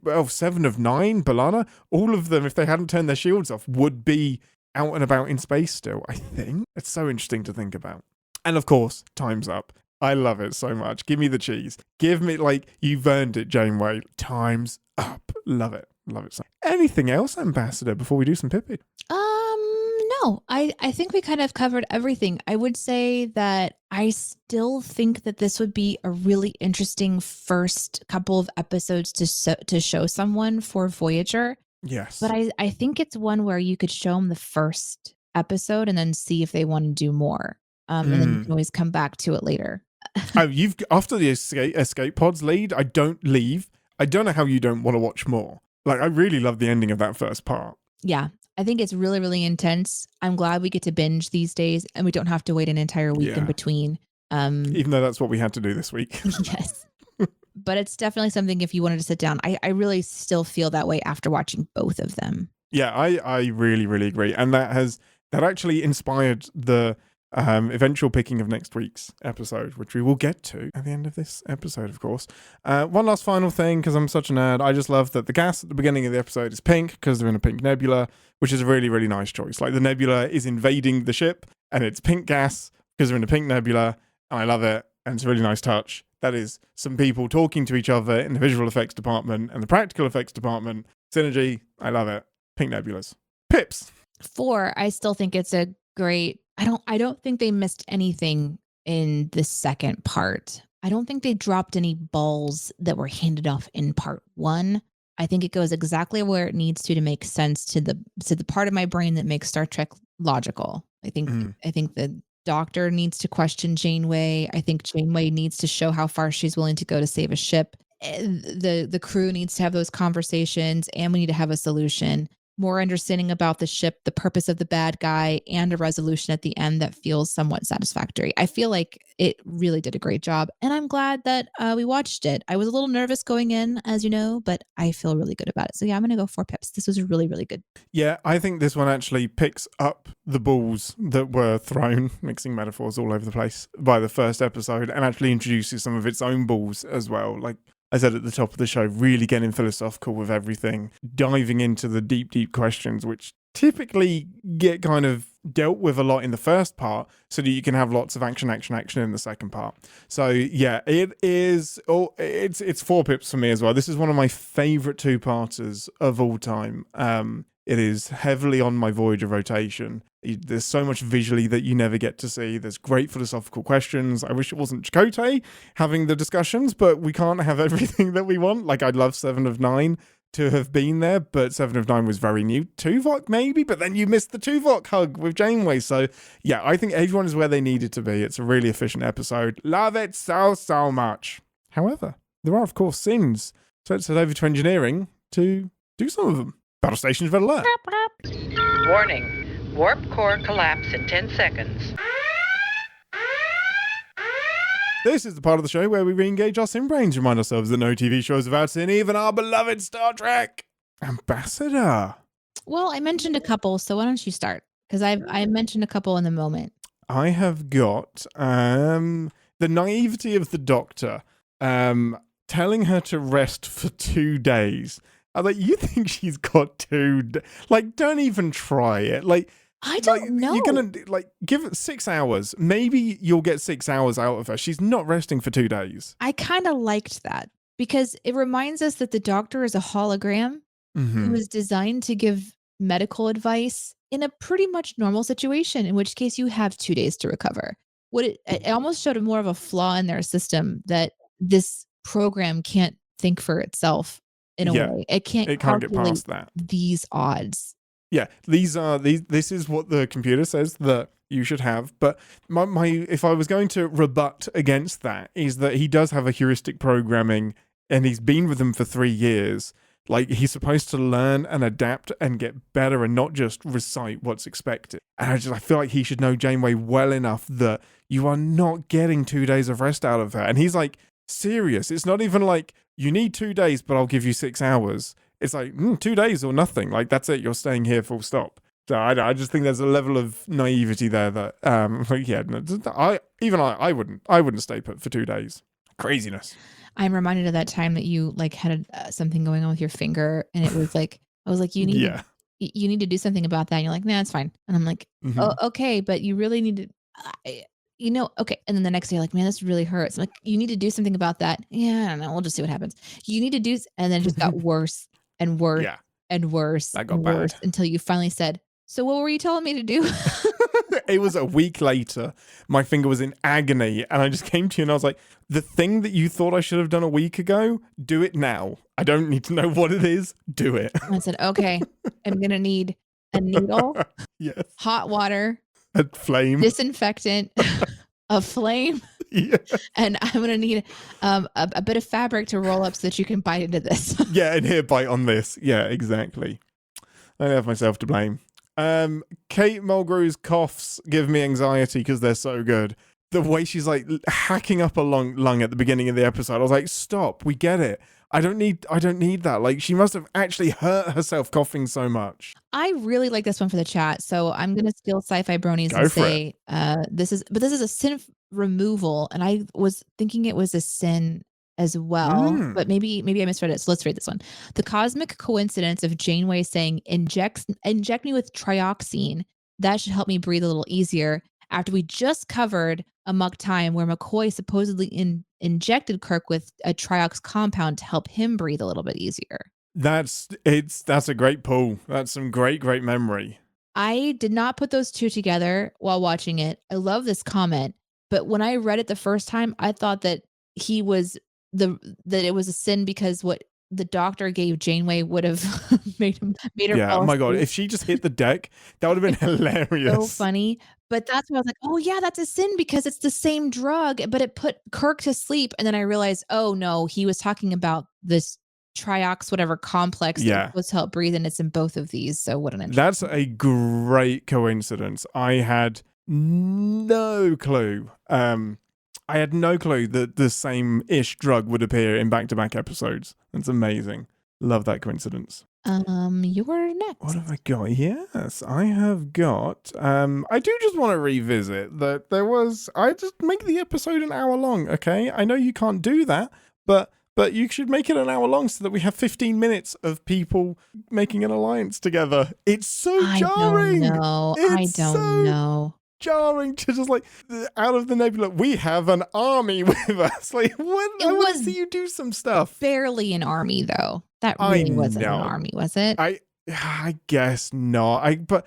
a 7 of 9 B'Elanna, all of them, if they hadn't turned their shields off, would be out and about in space still, I think. It's so interesting to think about. And of course, time's up. I love it so much. Give me the cheese. Give me, you've earned it, Janeway. Time's up. Love it. Love it so. Anything else, Ambassador, before we do some Pippi? No, I think we kind of covered everything. I would say that I still think that this would be a really interesting first couple of episodes to show someone for Voyager. Yes. But I think it's one where you could show them the first episode and then see if they want to do more. And then you can always come back to it later. After the escape pods lead, I don't leave. I don't know how you don't want to watch more. Like, I really love the ending of that first part. Yeah. I think it's really, really intense. I'm glad we get to binge these days and we don't have to wait an entire week in between. Even though that's what we had to do this week. Yes. But it's definitely something if you wanted to sit down. I really still feel that way after watching both of them. Yeah, I really, really agree. And that actually inspired the eventual picking of next week's episode, which we will get to at the end of this episode, of course. One last final thing, because I'm such a nerd, I just love that the gas at the beginning of the episode is pink because they're in a pink nebula, which is a really, really nice choice. Like, the nebula is invading the ship and it's pink gas because they're in a pink nebula, and I love it, and it's a really nice touch. That is some people talking to each other in the visual effects department and the practical effects department. Synergy, I love it. Pink nebulas. Pips. 4, I still think it's a great... I don't think they missed anything in the second part. I don't think they dropped any balls that were handed off in part 1. I think it goes exactly where it needs to make sense to the part of my brain that makes Star Trek logical. I think the Doctor needs to question Janeway. I think Janeway needs to show how far she's willing to go to save a ship. The crew needs to have those conversations, and we need to have a solution. more understanding about the ship, the purpose of the bad guy, and a resolution at the end that feels somewhat satisfactory. I feel like it really did a great job, and I'm glad that we watched it. I was a little nervous going in, as you know, but I feel really good about it. So yeah, I'm going to go 4 pips. This was really, really good. Yeah, I think this one actually picks up the balls that were thrown, mixing metaphors all over the place, by the first episode, and actually introduces some of its own balls as well. Like I said at the top of the show, really getting philosophical with everything, diving into the deep, deep questions, which typically get kind of dealt with a lot in the first part, so that you can have lots of action in the second part. So yeah, it's 4 pips for me as well. This is one of my favorite 2-parters of all time. It is heavily on my Voyager rotation. There's so much visually that you never get to see. There's great philosophical questions. I wish it wasn't Chakotay having the discussions, but we can't have everything that we want. Like, I'd love 7 of 9 to have been there, but 7 of 9 was very new. Tuvok maybe, but then you missed the Tuvok hug with Janeway. So yeah, I think everyone is where they needed to be. It's a really efficient episode. Love it so much. However, there are of course sins. So let's head over to engineering to do some of them. Battle stations red alert. Warning. Warp core collapse in 10 seconds. This is the part of the show where we re-engage our sim brains, remind ourselves that no TV shows without sin, even our beloved Star Trek. Ambassador. Well, I mentioned a couple, so why don't you start? Because I mentioned a couple in the moment. I have got the naivety of the Doctor telling her to rest for 2 days. I'm like, you think she's got 2 like, don't even try it. Like, I don't know. You're gonna give it 6 hours. Maybe you'll get 6 hours out of her. She's not resting for 2 days. I kind of liked that because it reminds us that the Doctor is a hologram who is designed to give medical advice in a pretty much normal situation, in which case you have 2 days to recover. It almost showed more of a flaw in their system, that this program can't think for itself in a way. It can't get past that. These odds. Yeah, this is what the computer says that you should have. But my if I was going to rebut against that, is that he does have a heuristic programming, and he's been with them for 3 years. Like, he's supposed to learn and adapt and get better and not just recite what's expected. And I feel like he should know Janeway well enough that you are not getting 2 days of rest out of her. And he's like, serious. It's not even like, you need 2 days, but I'll give you 6 hours. It's like 2 days or nothing. Like, that's it. You're staying here full stop. So I just think there's a level of naivety there that, I wouldn't stay put for 2 days. Craziness. I'm reminded of that time that you had something going on with your finger, and it was like, I was like, you need to do something about that. And you're like, nah, it's fine. And I'm like, oh, okay, but you really need to, okay. And then the next day, you're like, man, this really hurts. I'm like, you need to do something about that. Yeah, I don't know. We'll just see what happens. You need to do, and then it just got worse and worse and worse. That got bad until you finally said, so what were you telling me to do? It was a week later. My finger was in agony, and I just came to you and I was like, the thing that you thought I should have done a week ago, do it now. I don't need to know what it is. Do it. I said, okay, I'm going to need a needle, yes, hot water, a flame, disinfectant, a flame, and I'm going to need a bit of fabric to roll up so that you can bite into this. Yeah, and here, bite on this. Yeah, exactly. I have myself to blame. Kate Mulgrew's coughs give me anxiety because they're so good. The way she's like hacking up a lung at the beginning of the episode, I was like, stop, we get it. I don't need that. Like, she must have actually hurt herself coughing so much. I really like this one for the chat, so I'm gonna steal sci-fi bronies and say this is a sin removal, and I was thinking it was a sin as well, but maybe I misread it. So let's read this one. The cosmic coincidence of Janeway saying, inject me with trioxine. That should help me breathe a little easier. After we just covered Amok Time, where McCoy supposedly injected Kirk with a triox compound to help him breathe a little bit easier. That's a great pull. That's some great memory. I did not put those two together while watching it. I love this comment, but when I read it the first time, I thought that it was a sin because what the Doctor gave Janeway would have made her. Yeah, oh my god! If she just hit the deck, that would have been hilarious. So funny, but that's when I was like, oh yeah, that's a sin because it's the same drug, but it put Kirk to sleep. And then I realized, oh no, he was talking about this triox, whatever complex that was supposed to help breathe, and it's in both of these. So what an interesting. That's a great coincidence. I had no clue. I had no clue that the same-ish drug would appear in back-to-back episodes. That's amazing. Love that coincidence. You're next. What have I got? Yes, I have got. I do just want to revisit that I just make the episode an hour long, okay? I know you can't do that, but you should make it an hour long so that we have 15 minutes of people making an alliance together. It's so jarring. I don't know. Jarring to just like out of the nebula, we have an army with us. Like, what? I want to see you do some stuff. Barely an army, though. That really wasn't an army, was it? I guess not. But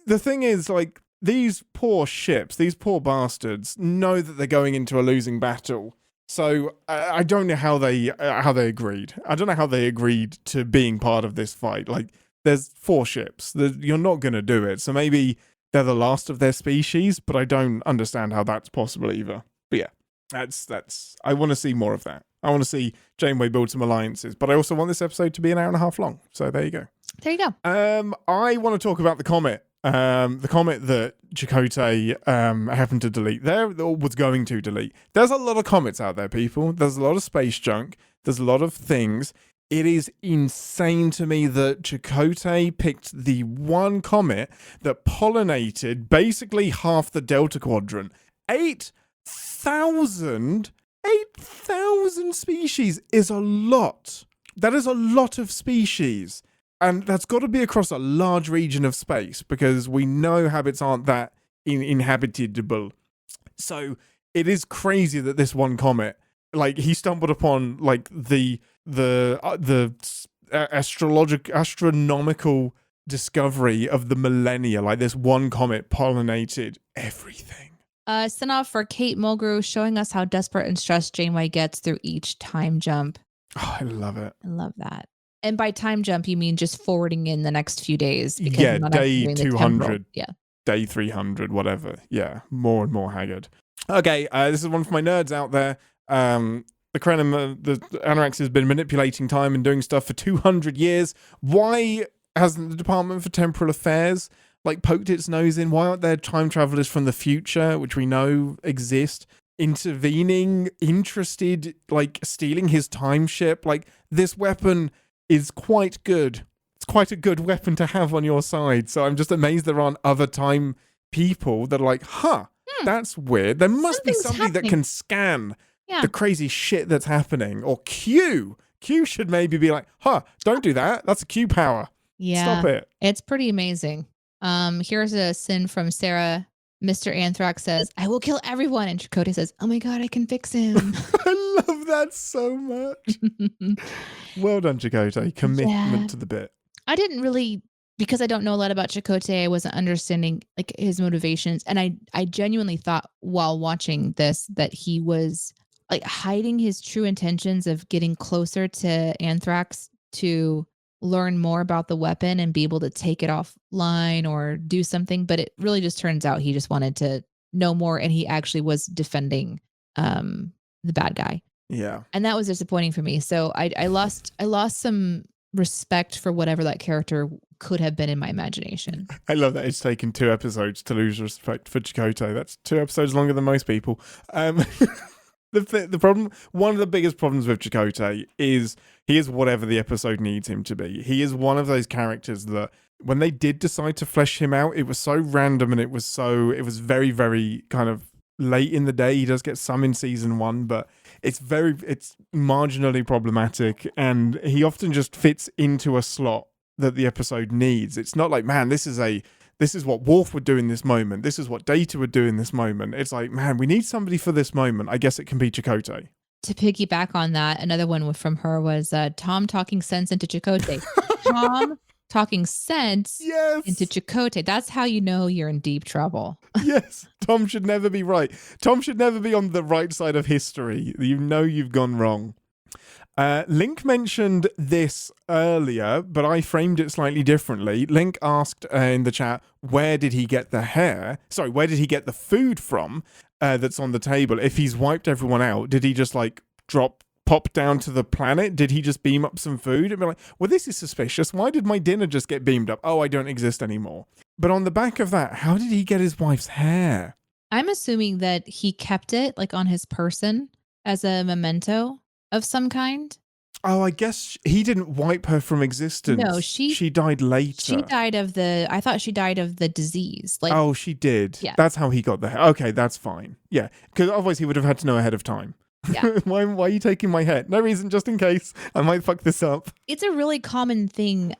the thing is, like, these poor ships, these poor bastards, know that they're going into a losing battle. So I don't know how they agreed. I don't know how they agreed to being part of this fight. Like, there's 4 ships. You're not going to do it. So maybe they're the last of their species, but I don't understand how that's possible either. But yeah, that's. I want to see more of that. I want to see Janeway build some alliances, but I also want this episode to be an hour and a half long. So there you go. There you go. I want to talk about the comet. The comet that Chakotay happened to delete. Was going to delete. There's a lot of comets out there, people. There's a lot of space junk. There's a lot of things. It is insane to me that Chakotay picked the one comet that pollinated basically half the Delta Quadrant. 8,000 species is a lot. That is a lot of species. And that's got to be across a large region of space because we know habits aren't that inhabitable. So it is crazy that this one comet, like, he stumbled upon like the astronomical discovery of the millennia. Like, this one comet pollinated everything. Send off for Kate Mulgrew showing us how desperate and stressed Janeway gets through each time jump. Oh, I love it. I love that. And by time jump, you mean just forwarding in the next few days? Yeah, day 200. Yeah. Day 300, whatever. Yeah, more and more haggard. Okay, this is one for my nerds out there. The Anorax has been manipulating time and doing stuff for 200 years. Why hasn't the Department for Temporal Affairs poked its nose in? Why aren't there time travelers from the future, which we know exist, intervening, interested, stealing his time ship? This weapon is quite good. It's quite a good weapon to have on your side. So I'm just amazed there aren't other time people that are that's weird. There must be somebody that can scan the crazy shit that's happening. Or Q should maybe be don't do that. That's a Q power. Yeah. Stop it. It's pretty amazing. Here's a sin from Sarah. Mr. Anthrax says, I will kill everyone. And Chakotay says, oh my God, I can fix him. I love that so much. Well done, Chakotay. Commitment to the bit. I didn't really, because I don't know a lot about Chakotay, I wasn't understanding his motivations. And I genuinely thought while watching this that he was hiding his true intentions of getting closer to Anthrax to learn more about the weapon and be able to take it offline or do something. But it really just turns out he just wanted to know more, and he actually was defending the bad guy. Yeah. And that was disappointing for me. So I lost some respect for whatever that character could have been in my imagination. I love that it's taken 2 episodes to lose respect for Chakotay. That's 2 episodes longer than most people. The problem, one of the biggest problems with Chakotay is he is whatever the episode needs him to be. He is one of those characters that when they did decide to flesh him out, it was so random and it was very, very kind of late in the day. He does get some in season 1, but it's marginally problematic, and he often just fits into a slot that the episode needs. It's not man, this is what Worf would do in this moment. This is what Data would do in this moment. It's man, we need somebody for this moment. I guess it can be Chakotay. To piggyback on that, another one from her was Tom talking sense into Chakotay. Tom talking sense into Chakotay. That's how you know you're in deep trouble. Yes, Tom should never be right. Tom should never be on the right side of history. You know you've gone wrong. Link mentioned this earlier, but I framed it slightly differently. Link asked in the chat, where did he get the food from that's on the table? If he's wiped everyone out, did he just drop pop down to the planet? Did he just beam up some food and be like, well, this is suspicious. Why did my dinner just get beamed up? Oh, I don't exist anymore. But on the back of that, how did he get his wife's hair? I'm assuming that he kept it like on his person as a memento of some kind. Oh, I guess he didn't wipe her from existence. No, she died later. She died of I thought she died of the disease. Like, oh, she did. Yeah. That's how he got the hair. Okay, that's fine. Yeah, because otherwise he would have had to know ahead of time. Yeah. why are you taking my hair? No reason, just in case. I might fuck this up. It's a really common thing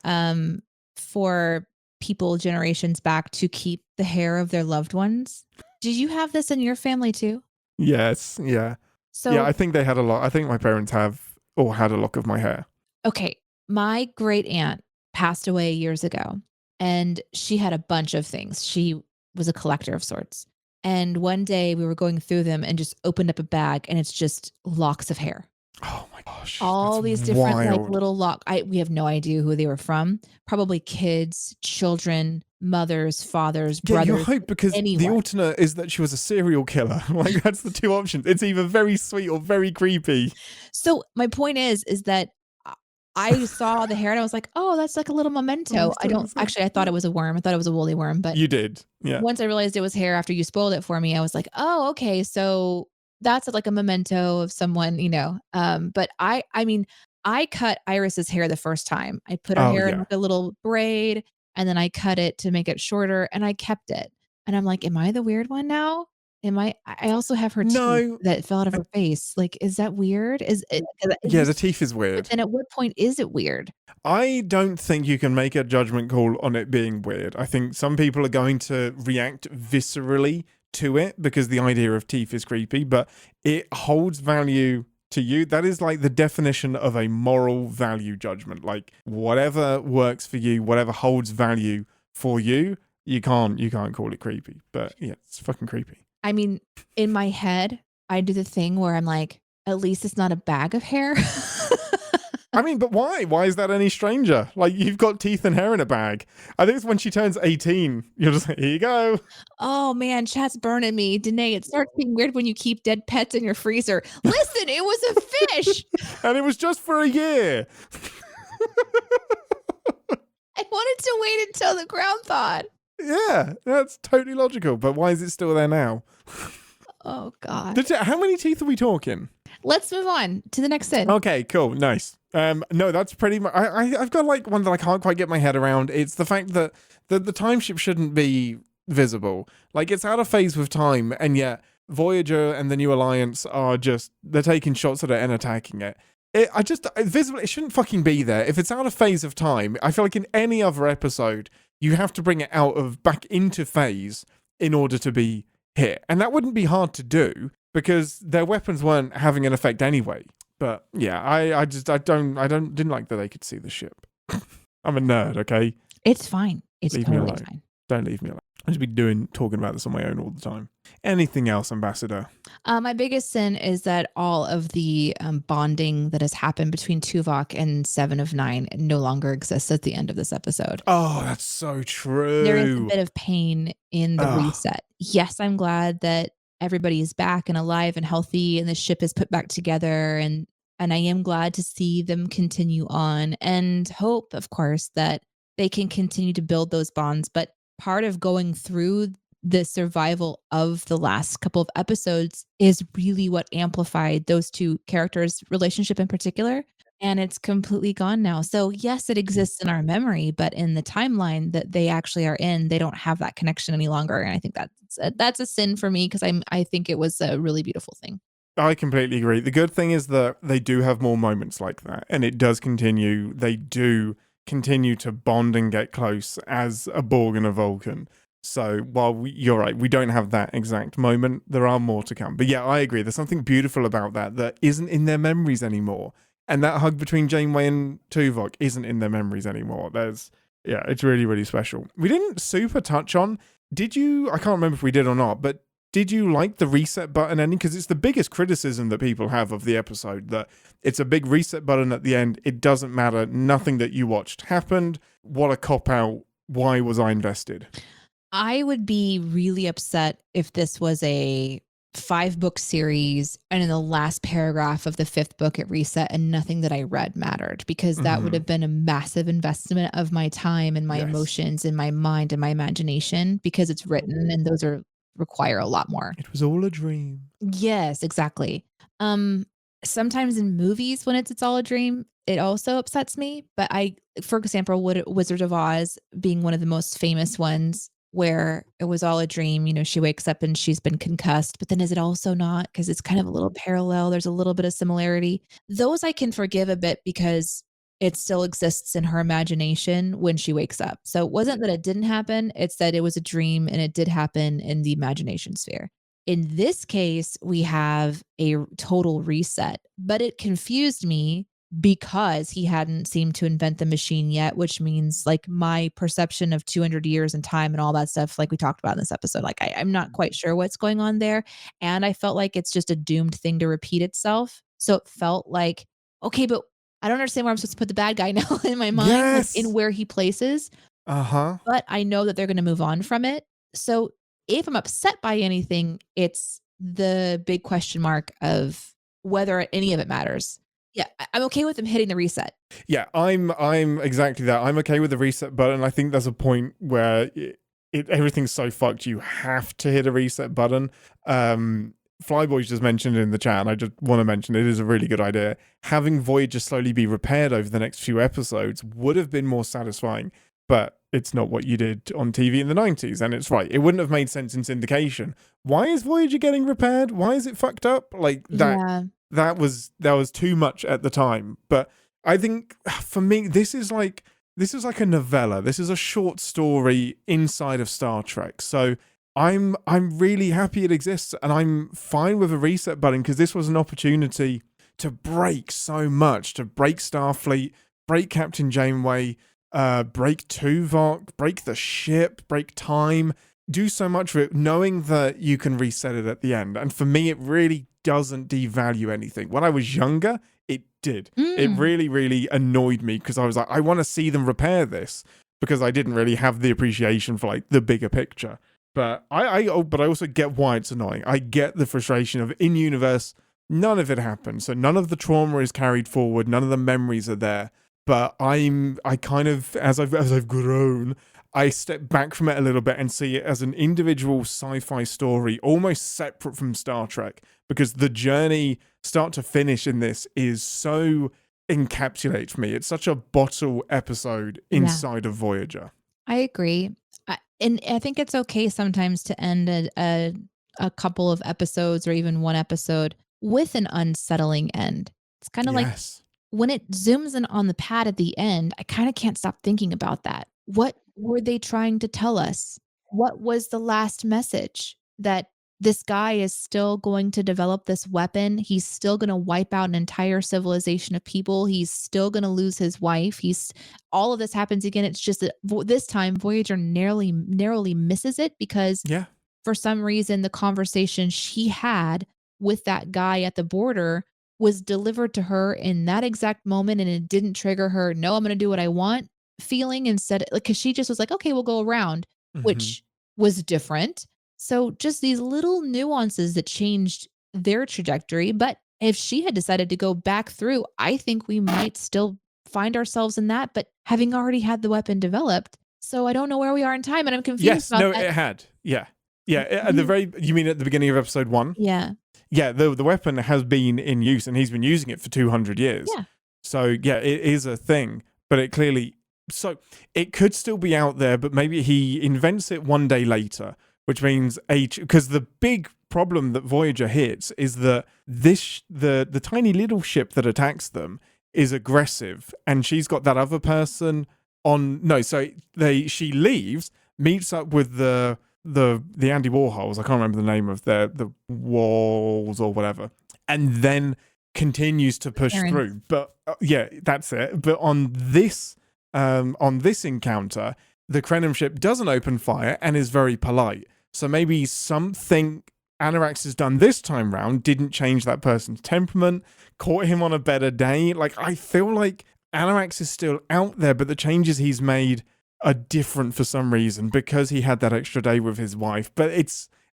for people generations back to keep the hair of their loved ones. Did you have this in your family too? Yes, yeah. So yeah, I think they had a lot. I think my parents have or had a lock of my hair. Okay, my great aunt passed away years ago, and she had a bunch of things. She was a collector of sorts. And one day we were going through them and just opened up a bag, and it's just locks of hair. Oh my gosh. All these different wild. like little we have no idea who they were from. Probably kids, children, mothers, fathers, brothers. You hope, because anyone. the alternate is that she was a serial killer. Like, that's the two options. It's either very sweet or very creepy. So my point is that I saw the hair and I was like, oh, that's like a little memento. I thought it was a worm. I thought it was a woolly worm, but you did. Yeah. Once I realized it was hair after you spoiled it for me, I was like, oh, okay. So that's like a memento of someone, but I mean, I cut Iris's hair the first time. I put her hair in like a little braid, and then I cut it to make it shorter, and I kept it. And I'm like, am I the weird one now? I also have her teeth that fell out of her face. Like, is that weird? The teeth is weird. And at what point is it weird? I don't think you can make a judgment call on it being weird. I think some people are going to react viscerally to it because the idea of teeth is creepy, but it holds value to you. That is like the definition of a moral value judgment. Like, whatever works for you, whatever holds value for you, you can't call it creepy. But yeah, it's fucking creepy. I mean, in my head, I do the thing where I'm like, at least it's not a bag of hair. I mean, but why? Why is that any stranger? Like, you've got teeth and hair in a bag. I think it's when she turns 18, you're just like, here you go. Oh man, chat's burning me. Deneé, it starts being weird when you keep dead pets in your freezer. Listen, it was a fish. And it was just for a year. I wanted to wait until the ground thawed. Yeah, that's totally logical. But why is it still there now? Oh, God. How many teeth are we talking? Let's move on to the next sin. Okay, cool. Nice. No, that's pretty much... I've got like one that I can't quite get my head around. It's the fact that the time ship shouldn't be visible. Like, it's out of phase with time, and yet Voyager and the New Alliance are just... They're taking shots at it and attacking it. Visible, it shouldn't fucking be there. If it's out of phase of time, I feel like in any other episode, you have to bring it back into phase in order to be hit. And that wouldn't be hard to do because their weapons weren't having an effect anyway. But yeah, I didn't like that they could see the ship. I'm a nerd, okay? It's fine. It's totally fine. Don't leave me alone. I should be talking about this on my own all the time. Anything else, Ambassador? My biggest sin is that all of the bonding that has happened between Tuvok and 7 of 9 no longer exists at the end of this episode. Oh, that's so true. There is a bit of pain in the reset. Yes, I'm glad that everybody is back and alive and healthy and the ship is put back together. And I am glad to see them continue on and hope, of course, that they can continue to build those bonds. But part of going through the survival of the last couple of episodes is really what amplified those two characters' relationship in particular. And it's completely gone now. So yes, it exists in our memory, but in the timeline that they actually are in, they don't have that connection any longer. And I think that's a sin for me because I think it was a really beautiful thing. I completely agree. The good thing is that they do have more moments like that, and it does continue. They do continue to bond and get close as a Borg and a Vulcan. So while you're right, we don't have that exact moment, there are more to come. But yeah, I agree. There's something beautiful about that isn't in their memories anymore. And that hug between Janeway and Tuvok isn't in their memories anymore. It's really, really special. We didn't super touch on, I can't remember if we did or not, but did you like the reset button ending? Because it's the biggest criticism that people have of the episode, that it's a big reset button at the end. It doesn't matter. Nothing that you watched happened. What a cop-out. Why was I invested? I would be really upset if this was a 5-book series, and in the last paragraph of the 5th book it reset, and nothing that I read mattered, because that would have been a massive investment of my time and my emotions and my mind and my imagination, because it's written and those require a lot more. It was all a dream. Yes, exactly. Sometimes in movies when it's all a dream, it also upsets me, but for example, Wizard of Oz being one of the most famous ones, where it was all a dream, she wakes up and she's been concussed, but then is it also not? Because it's kind of a little parallel. There's a little bit of similarity. Those I can forgive a bit because it still exists in her imagination when she wakes up. So it wasn't that it didn't happen. It's that it was a dream and it did happen in the imagination sphere. In this case, we have a total reset, but it confused me because he hadn't seemed to invent the machine yet, which means like my perception of 200 years and time and all that stuff, like we talked about in this episode, like I'm not quite sure what's going on there. And I felt like it's just a doomed thing to repeat itself. So it felt like, okay, but I don't understand where I'm supposed to put the bad guy now in my mind, like in where he places. But I know that they're going to move on from it. So if I'm upset by anything, it's the big question mark of whether any of it matters. Yeah, I'm okay with them hitting the reset. Yeah, I'm exactly that. I'm okay with the reset button. I think there's a point where everything's so fucked you have to hit a reset button. Flyboy's just mentioned in the chat, and I just want to mention it is a really good idea. Having Voyager slowly be repaired over the next few episodes would have been more satisfying, but it's not what you did on TV in the 90s, and it's right. It wouldn't have made sense in syndication. Why is Voyager getting repaired? Why is it fucked up? Like that. Yeah. That was too much at the time. But I think for me, this is like a novella. This is a short story inside of Star Trek. So I'm really happy it exists, and I'm fine with a reset button, because this was an opportunity to break so much, to break Starfleet, break Captain Janeway, break Tuvok, break the ship, break time, do so much with it, knowing that you can reset it at the end. And for me, it really doesn't devalue anything. When I was younger, it did. It really, really annoyed me, because I was like, I want to see them repair this, because I didn't really have the appreciation for like the bigger picture. But I also get why it's annoying. I get the frustration of in universe, none of it happened. So none of the trauma is carried forward. None of the memories are there. But I kind of, as I've grown, I step back from it a little bit and see it as an individual sci-fi story, almost separate from Star Trek, because the journey start to finish in this is so encapsulates me. It's such a bottle episode inside of Voyager. I agree. And I think it's okay sometimes to end a couple of episodes or even one episode with an unsettling end. It's kind of like when it zooms in on the pad at the end, I kind of can't stop thinking about that. What were they trying to tell us? What was the last message? That this guy is still going to develop this weapon. He's still going to wipe out an entire civilization of people. He's still going to lose his wife. All of this happens again. It's just that this time Voyager narrowly misses it, because for some reason the conversation she had with that guy at the border was delivered to her in that exact moment, and it didn't trigger her, no, I'm going to do what I want feeling. Instead, like, because she just was like, okay, we'll go around, which was different. So just these little nuances that changed their trajectory. But if she had decided to go back through, I think we might still find ourselves in that, but having already had the weapon developed. So I don't know where we are in time, and I'm confused about that. It had. Yeah. At the you mean at the beginning of episode 1? Yeah. Yeah, the weapon has been in use, and he's been using it for 200 years. Yeah. So yeah, it is a thing, but it clearly, so it could still be out there, but maybe he invents it one day later, which means because the big problem that Voyager hits is that the tiny little ship that attacks them is aggressive, and she's got that other person on. No, so she leaves, meets up with the Andy Warhols. I can't remember the name of the walls or whatever, and then continues to push through. But yeah, that's it. But on this encounter, the Krenim ship doesn't open fire and is very polite. So maybe something Anarax has done this time round didn't change that person's temperament, caught him on a better day. Like, I feel like Anarax is still out there, but the changes he's made are different for some reason, because he had that extra day with his wife. But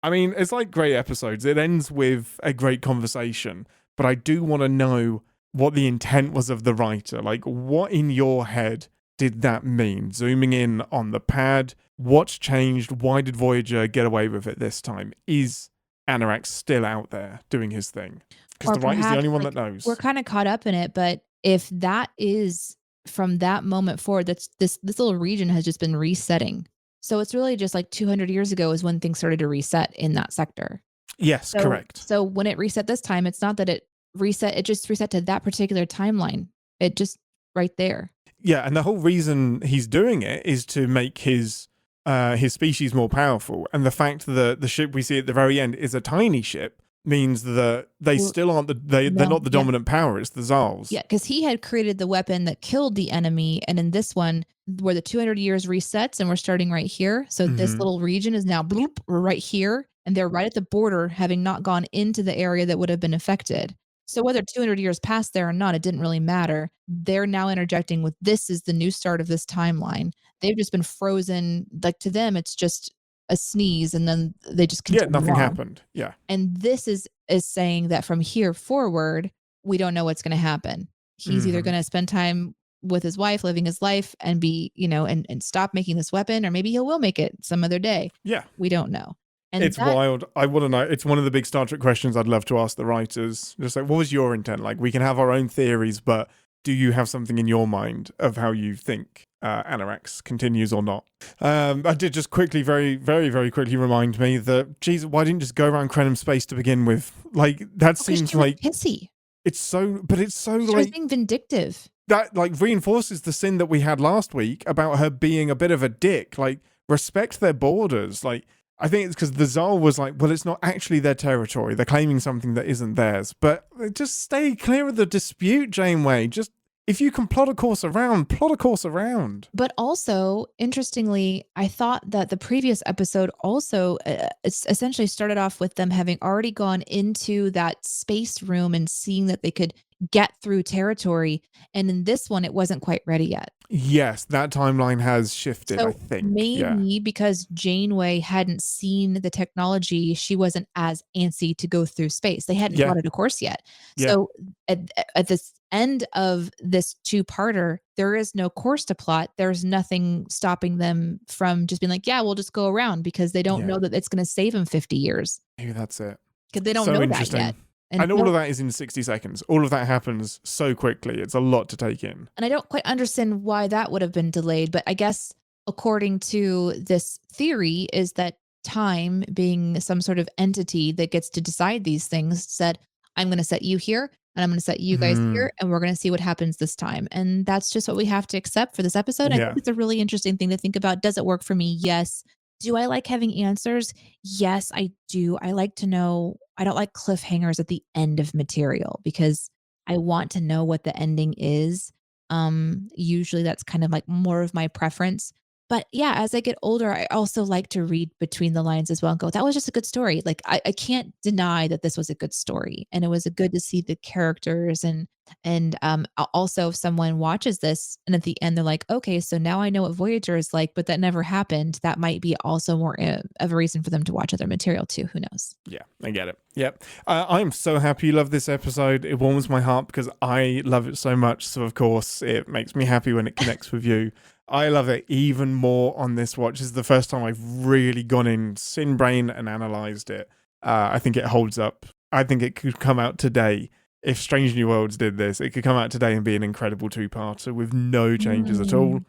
I mean, it's like great episodes. It ends with a great conversation, but I do want to know what the intent was of the writer. Like, what in your head did that mean? Zooming in on the pad, what's changed? Why did Voyager get away with it this time? Is Anorak still out there doing his thing? Because the writer's the only one that knows. We're kind of caught up in it, but if that is from that moment forward, that's this little region has just been resetting. So it's really just like 200 years ago is when things started to reset in that sector. Yes, correct. So when it reset this time, it's not that it reset, it just reset to that particular timeline. It just right there. Yeah, and the whole reason he's doing it is to make his species more powerful. And the fact that the ship we see at the very end is a tiny ship means that they still aren't they're not the dominant power, it's the Zals. Yeah, because he had created the weapon that killed the enemy, and in this one, where the 200 years resets, and we're starting right here. So this little region is now bloop, we're right here, and they're right at the border, having not gone into the area that would have been affected. So whether 200 years passed there or not, it didn't really matter. They're now interjecting with this is the new start of this timeline. They've just been frozen. Like to them, it's just a sneeze, and then they just continue nothing on. happened. Yeah. And this is saying that from here forward, we don't know what's going to happen. He's either going to spend time with his wife, living his life, and be, and stop making this weapon, or maybe he will make it some other day. Yeah. We don't know. And it's wild. I want to know. It's one of the big Star Trek questions I'd love to ask the writers. Just like, what was your intent? Like, we can have our own theories, but do you have something in your mind of how you think Anorax continues or not? I did just quickly, very, very, very quickly remind me that, geez, why didn't you just go around Krenim space to begin with? Like, that seems like pissy. It's so, but it's so she was being vindictive. That like reinforces the sin that we had last week about her being a bit of a dick. Like, respect their borders. Like, I think it's because the Zal was like, well, it's not actually their territory. They're claiming something that isn't theirs. But just stay clear of the dispute, Janeway. Just, if you can plot a course around, plot a course around. But also, interestingly, I thought that the previous episode also essentially started off with them having already gone into that space room and seeing that they could get through territory. And in this one, it wasn't quite ready yet. Yes, that timeline has shifted, so I think. Maybe because Janeway hadn't seen the technology, she wasn't as antsy to go through space. They hadn't plotted a course yet. So at this end of this two-parter, there is no course to plot. There's nothing stopping them from just being like, yeah, we'll just go around, because they don't know that it's going to save them 50 years. Maybe that's it. Because they don't know that yet. And all of that is in 60 seconds. All of that happens so quickly. It's a lot to take in. And I don't quite understand why that would have been delayed. But I guess according to this theory is that time, being some sort of entity that gets to decide these things, said, I'm going to set you here and I'm going to set you guys here, and we're going to see what happens this time. And that's just what we have to accept for this episode. I think it's a really interesting thing to think about. Does it work for me? Yes. Do I like having answers? Yes, I do. I like to know. I don't like cliffhangers at the end of material, because I want to know what the ending is. Usually that's kind of like more of my preference. But yeah, as I get older, I also like to read between the lines as well and go, that was just a good story. Like I can't deny that this was a good story, and it was good to see the characters, and also if someone watches this and at the end they're like, okay, so now I know what Voyager is like, but that never happened. That might be also more of a reason for them to watch other material too. Who knows? Yeah, I get it. Yep. I'm so happy you love this episode. It warms my heart because I love it so much. So of course it makes me happy when it connects with you. I love it even more on this watch. This is the first time I've really gone in sin brain and analyzed it. I think it holds up. I think it could come out today. If Strange New Worlds did this, it could come out today and be an incredible two-parter with no changes at all.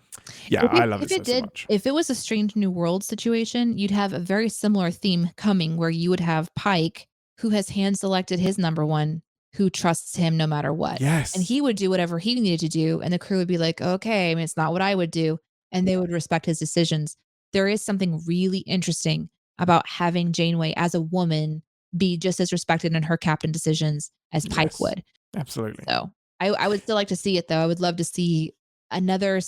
Yeah, I love it so much. If it was a Strange New Worlds situation, you'd have a very similar theme coming, where you would have Pike, who has hand-selected his number one, who trusts him no matter what. Yes. And he would do whatever he needed to do, and the crew would be like, okay, I mean, it's not what I would do, and they would respect his decisions. There is something really interesting about having Janeway as a woman be just as respected in her captain decisions as Pike would. Absolutely. So I would still like to see it, though. I would love to see another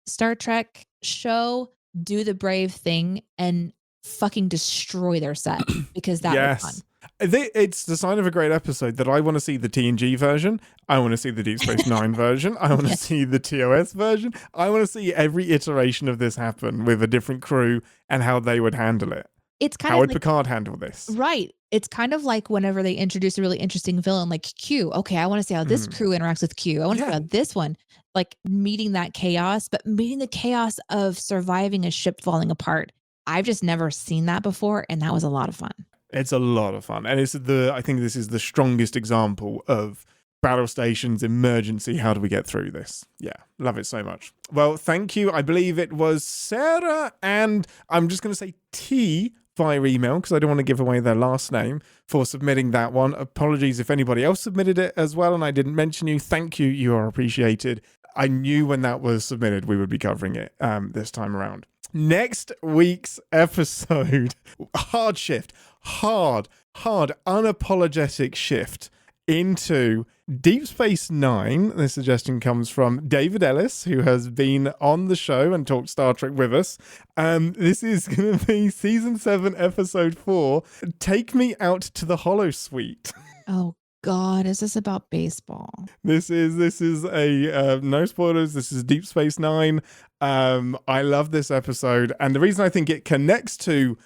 Star Trek show do the brave thing and fucking destroy their set, because that was fun. It's the sign of a great episode that I want to see the TNG version. I want to see the Deep Space Nine version. I want to see the TOS version. I want to see every iteration of this happen with a different crew and how they would handle it. It's kind How of would Picard handle this? Right. It's kind of like whenever they introduce a really interesting villain like Q. Okay, I want to see how this crew interacts with Q. I want to see how this one, like meeting that chaos, but meeting the chaos of surviving a ship falling apart. I've just never seen that before, and that was a lot of fun. It's a lot of fun. And I think this is the strongest example of battle stations emergency. How do we get through this? Yeah, love it so much. Well, thank you. I believe it was Sarah and I'm just going to say T via email because I don't want to give away their last name for submitting that one. Apologies if anybody else submitted it as well and I didn't mention you. Thank you. You are appreciated. I knew when that was submitted we would be covering it this time around. Next week's episode, hard shift, hard, unapologetic shift into Deep Space Nine. This suggestion comes from David Ellis, who has been on the show and talked Star Trek with us. This is going to be Season 7, Episode 4, Take Me Out to the Holosuite. Oh, God, is this about baseball? This is a no spoilers. This is Deep Space Nine. I love this episode, and the reason I think it connects to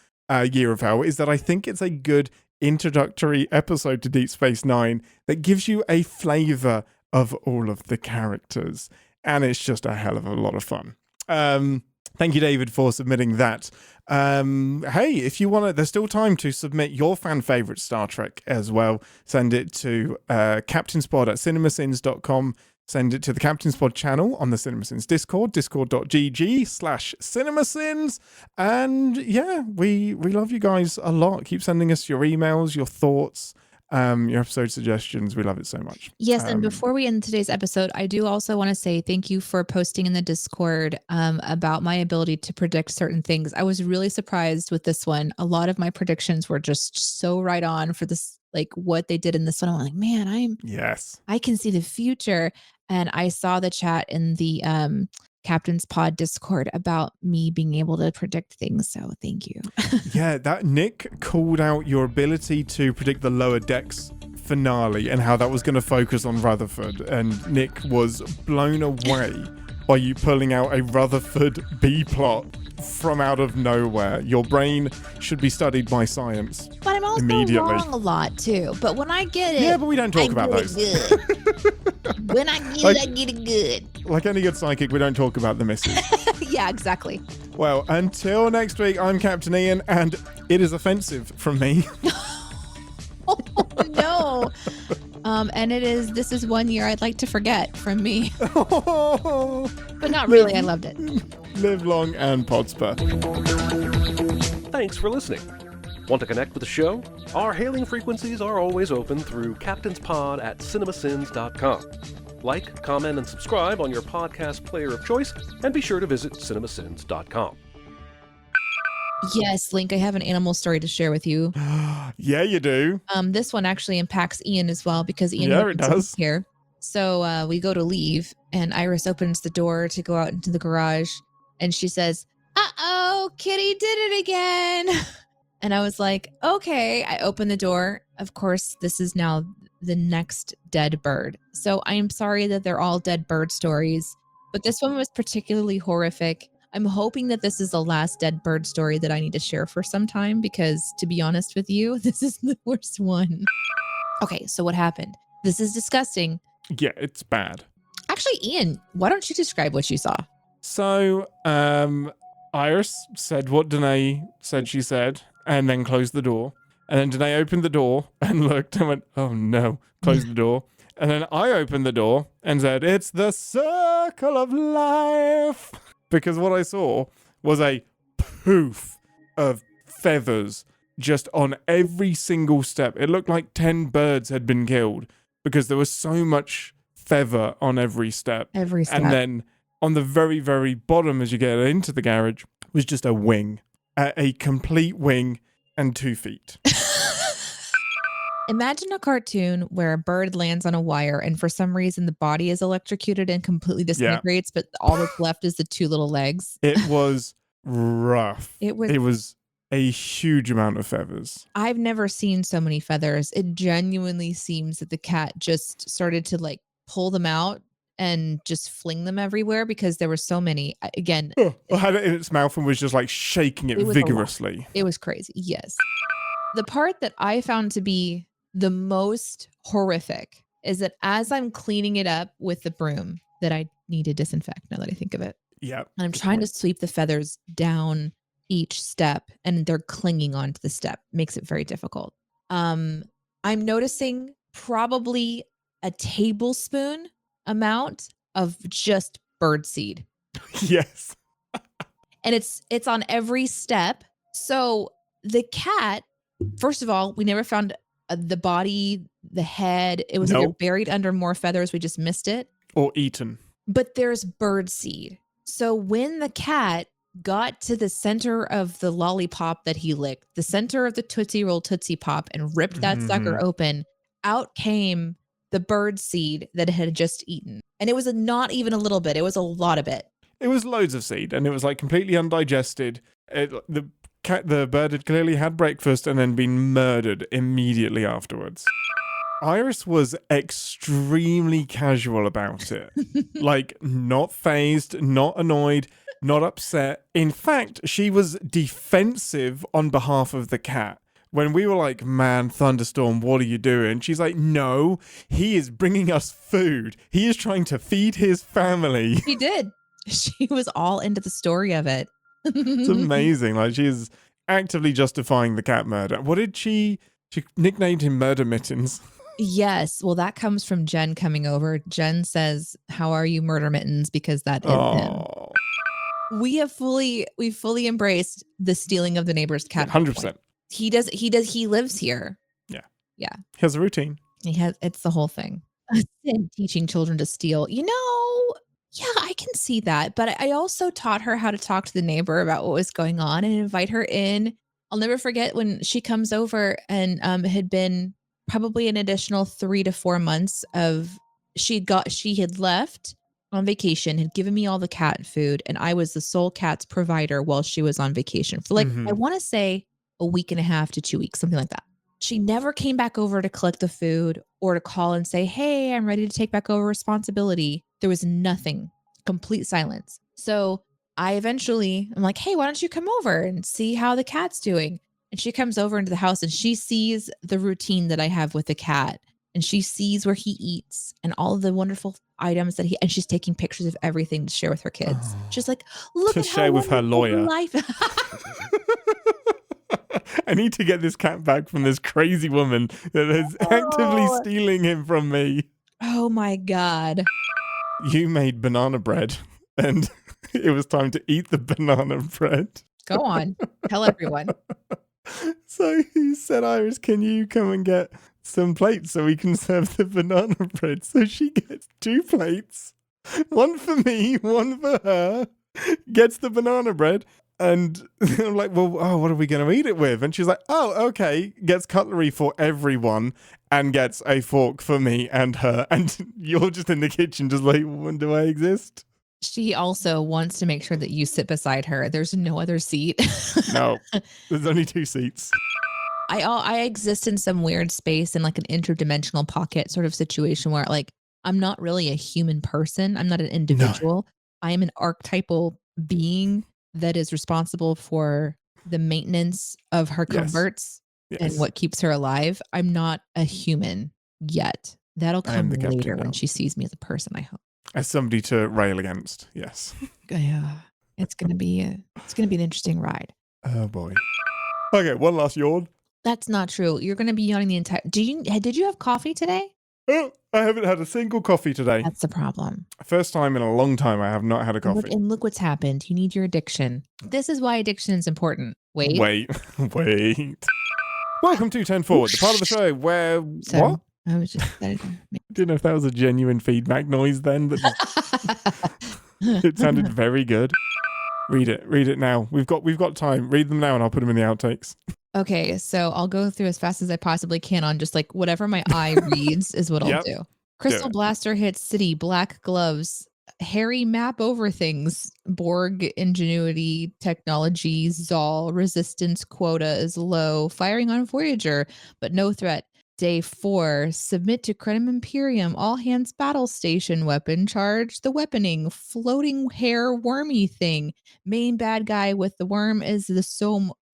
Year of Hell is that I think it's a good introductory episode to Deep Space Nine that gives you a flavor of all of the characters, and it's just a hell of a lot of fun. Thank you, David, for submitting that. Hey, if you want to, there's still time to submit your fan favorite Star Trek as well. Send it to captainspod@cinemasins.com. Send it to the Captain's Pod channel on the CinemaSins Discord, discord.gg/CinemaSins. And yeah, we love you guys a lot. Keep sending us your emails, your thoughts, your episode suggestions. We love it so much. Yes, and before we end today's episode, I do also want to say thank you for posting in the Discord about my ability to predict certain things. I was really surprised with this one. A lot of my predictions were just so right on for this, like what they did in this one. I'm like, man, I can see the future. And I saw the chat in the Captain's Pod Discord about me being able to predict things. So thank you. Yeah, that Nick called out your ability to predict the Lower Decks finale and how that was going to focus on Rutherford. And Nick was blown away by you pulling out a Rutherford B plot from out of nowhere. Your brain should be studied by science. But I'm also wrong a lot too. But when I get it, yeah, but we don't talk about those. When I get it, I get it good. Like any good psychic, we don't talk about the misses. Yeah, exactly. Well, until next week, I'm Captain Ian, and it is offensive from me. Oh, no. And this is 1 year I'd like to forget from me. But not really, I loved it. Live long and Podsper. Thanks for listening. Want to connect with the show? Our hailing frequencies are always open through captainspod@cinemasins.com. Like, comment, and subscribe on your podcast player of choice, and be sure to visit cinemasins.com. Yes, Link, I have an animal story to share with you. Yeah, you do. This one actually impacts Ian as well because Ian does here. So we go to leave, and Iris opens the door to go out into the garage, and she says, "Uh-oh, Kitty did it again." And I was like, okay. I open the door. Of course, this is now the next dead bird. So I am sorry that they're all dead bird stories, but this one was particularly horrific. I'm hoping that this is the last dead bird story that I need to share for some time because, to be honest with you, this is the worst one. Okay, so what happened? This is disgusting. Yeah, it's bad. Actually, Ian, why don't you describe what you saw? So, Iris said what Deneé said she said, and then closed the door. And then Deneé opened the door and looked and went, "Oh no," closed the door. And then I opened the door and said, "It's the circle of life." Because what I saw was a poof of feathers just on every single step. It looked like 10 birds had been killed because there was so much feather on every step. Every step. And then on the very, very bottom as you get into the garage was just a wing. A complete wing and 2 feet. Imagine a cartoon where a bird lands on a wire and for some reason the body is electrocuted and completely disintegrates, but all that's left is the 2 little legs. It was rough. It was a huge amount of feathers. I've never seen so many feathers. It genuinely seems that the cat just started to like pull them out and just fling them everywhere because there were so many. Again, well, had it in its mouth and was just like shaking it vigorously. It was crazy. Yes. The part that I found to be the most horrific is that as I'm cleaning it up with the broom that I need to disinfect, now that I think of it. Yeah. And I'm trying to sweep the feathers down each step and they're clinging onto the step. Makes it very difficult. I'm noticing probably a tablespoon amount of just birdseed. Yes. And it's on every step. So the cat, first of all, we never found the body, the head. It was either buried under more feathers. We just missed it. Or eaten. But there's birdseed. So when the cat got to the center of the lollipop that he licked, the center of the Tootsie Roll Tootsie Pop, and ripped that sucker open, out came the birdseed that it had just eaten. And it was not even a little bit. It was a lot of it. It was loads of seed, and it was like completely undigested. The bird had clearly had breakfast and then been murdered immediately afterwards. Iris was extremely casual about it. Like, not fazed, not annoyed, not upset. In fact, she was defensive on behalf of the cat. When we were like, man, Thunderstorm, what are you doing? She's like, no, he is bringing us food. He is trying to feed his family. He did. She was all into the story of it. It's amazing. Like, she is actively justifying the cat murder. What did she nicknamed him Murder Mittens. Yes. Well, that comes from Jen coming over. Jen says, how are you, Murder Mittens? Because that is him. We've fully embraced the stealing of the neighbor's cat. 100%. He lives here. Yeah. Yeah. He has a routine. It's the whole thing. And teaching children to steal. Yeah, I can see that. But I also taught her how to talk to the neighbor about what was going on and invite her in. I'll never forget when she comes over and had been probably an additional 3 to 4 months of she had left on vacation, had given me all the cat food, and I was the sole cat's provider while she was on vacation for I want to say a week and a half to 2 weeks, something like that. She never came back over to collect the food or to call and say, hey, I'm ready to take back over responsibility. There was nothing, complete silence. So I'm like, hey, why don't you come over and see how the cat's doing? And she comes over into the house and she sees the routine that I have with the cat. And she sees where he eats and all of the wonderful items that and she's taking pictures of everything to share with her kids. She's like, look at share with her lawyer. Life. I need to get this cat back from this crazy woman that is actively stealing him from me. Oh my God. You made banana bread and it was time to eat the banana bread. Go on. Tell everyone. So he said, Iris, can you come and get some plates so we can serve the banana bread? So she gets 2 plates, one for me, one for her, gets the banana bread. And I'm like, well, what are we going to eat it with? And she's like, oh, okay. Gets cutlery for everyone and gets a fork for me and her. And you're just in the kitchen just like, when do I exist? She also wants to make sure that you sit beside her. There's no other seat. No, there's only 2 seats. I exist in some weird space in like an interdimensional pocket sort of situation where like I'm not really a human person. I'm not an individual. No. I am an archetypal being that is responsible for the maintenance of her comforts and what keeps her alive. I'm not a human yet. That'll come later when she sees me as a person, I hope. As somebody to rail against, yes. Yeah, it's gonna be an interesting ride. Oh boy. Okay, one last yawn. That's not true. You're gonna be yawning the entire. Did you have coffee today? Oh, I haven't had a single coffee today. That's the problem. First time in a long time I have not had a coffee. And look what's happened. You need your addiction. This is why addiction is important. Wait. Welcome to 10 Forward, the part of the show where what? I was just didn't know if that was a genuine feedback noise then, but it sounded very good. Read it now. We've got time. Read them now and I'll put them in the outtakes. Okay, so I'll go through as fast as I possibly can on just like whatever my eye reads is what I'll do. Crystal Blaster hits City, Black Gloves, Harry map over things, Borg ingenuity, technology, Zal, resistance quota is low, firing on Voyager, but no threat. Day 4, submit to Krenim Imperium, all hands battle station weapon charge, the weaponing, floating hair wormy thing. Main bad guy with the worm is the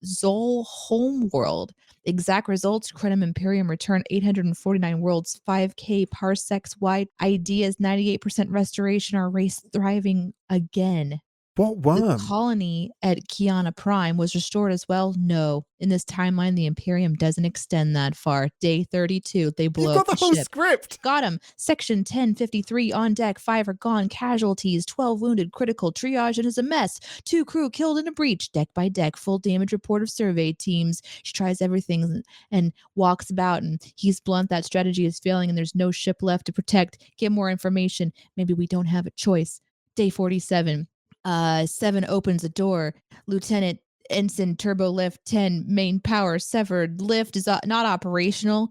Zol homeworld. Exact results, Krenim Imperium return 849 worlds, 5k parsecs wide. Ideas 98% restoration, our race thriving again. What worm? The colony at Kiana Prime was restored as well. No. In this timeline, the Imperium doesn't extend that far. Day 32, they blow up the the whole ship. Script. Got him. Section 1053 on deck. 5 are gone. Casualties. 12 wounded. Critical. Triage and is a mess. 2 crew killed in a breach. Deck by deck. Full damage report of survey teams. She tries everything and walks about, and he's blunt. That strategy is failing, and there's no ship left to protect. Get more information. Maybe we don't have a choice. Day 47. 7 opens a door. Lieutenant Ensign turbo lift 10 main power severed. Lift is not operational.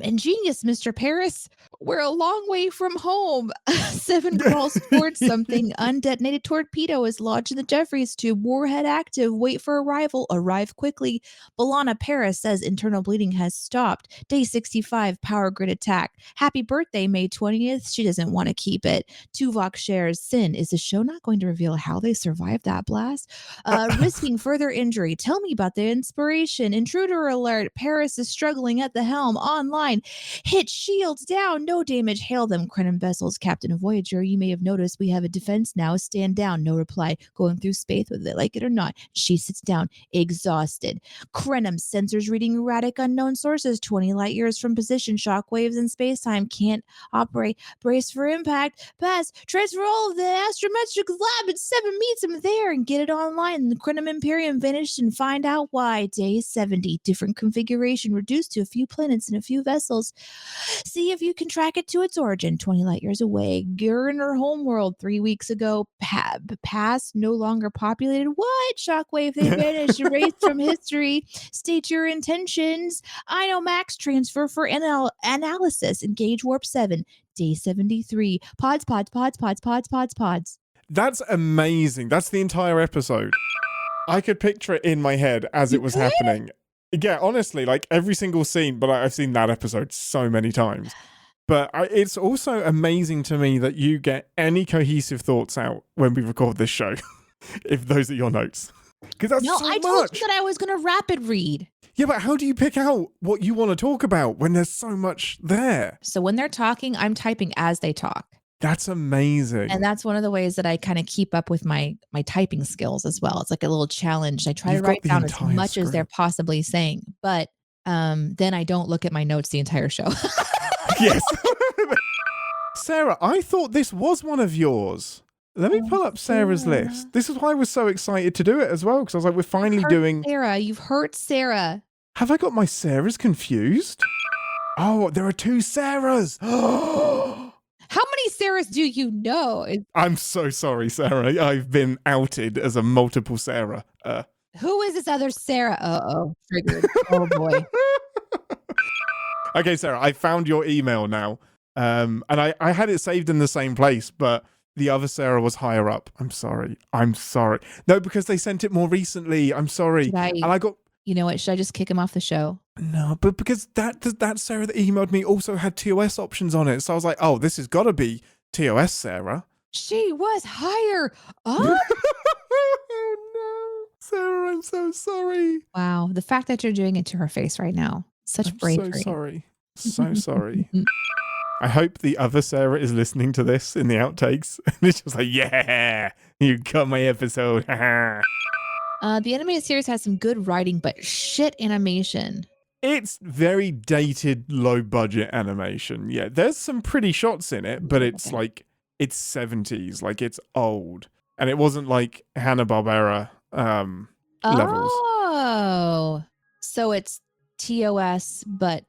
Ingenious, Mr. Paris. We're a long way from home. 7 crawls towards something. Undetonated torpedo is lodged in the Jefferies tube. Warhead active. Wait for arrival. Arrive quickly. B'Elanna Paris says internal bleeding has stopped. Day 65, power grid attack. Happy birthday, May 20th. She doesn't want to keep it. Tuvok shares. Sin, is the show not going to reveal how they survived that blast? Risking further injury. Tell me about the inspiration. Intruder alert. Paris is struggling at the helm. Online. Hit shields down. No damage. Hail them. Krenim vessels. Captain of Voyager. You may have noticed we have a defense now. Stand down. No reply. Going through space with it, like it or not. She sits down. Exhausted. Krenim sensors reading erratic unknown sources. 20 light years from position. Shockwaves in space-time. Can't operate. Brace for impact. Pass. Transfer all of the astrometric lab and 7 meets him there and get it online. The Krenim Imperium vanished and find out why. Day 70. Different configuration. Reduced to a few planets and a few vessels. See if you can track it to its origin. 20 light years away. Gurner homeworld 3 weeks ago. Past no longer populated. What? Shockwave, they vanished. Erased from history. State your intentions. I know max transfer for analysis. Engage warp 7. Day 73. Pods. That's amazing. That's the entire episode. I could picture it in my head as it was happening. Yeah, honestly, like every single scene, but I've seen that episode so many times. But it's also amazing to me that you get any cohesive thoughts out when we record this show, if those are your notes. Because that's so much. I told you that I was going to rapid read. Yeah, but how do you pick out what you want to talk about when there's so much there? So when they're talking, I'm typing as they talk. That's amazing. And that's one of the ways that I kind of keep up with my typing skills as well. It's like a little challenge. I try to write down as much as they're possibly saying, but then I don't look at my notes the entire show. Yes. Sarah, I thought this was one of yours. Let me pull up Sarah's list. This is why I was so excited to do it as well, because I was like, we're finally doing... Sarah, you've hurt Sarah. Have I got my Sarahs confused? Oh, there are 2 Sarahs. How many Sarahs do you know? I'm so sorry, Sarah. I've been outed as a multiple Sarah. Who is this other Sarah? Uh-oh. Triggered. Oh, boy. Okay, Sarah, I found your email now. And I had it saved in the same place, but the other Sarah was higher up. I'm sorry. No, because they sent it more recently. I'm sorry. And I got... You know what? Should I just kick him off the show? No, but because that Sarah that emailed me also had TOS options on it. So I was like, oh, this has got to be TOS Sarah. She was higher up. Oh, no. Sarah, I'm so sorry. Wow. The fact that you're doing it to her face right now. Such bravery. So sorry. So sorry. I hope the other Sarah is listening to this in the outtakes. And it's just like, yeah, you got my episode. The animated series has some good writing, but shit animation. It's very dated, low budget animation. Yeah, there's some pretty shots in it, but it's like, it's 70s, like it's old. And it wasn't like Hanna-Barbera levels. Oh, so it's TOS, but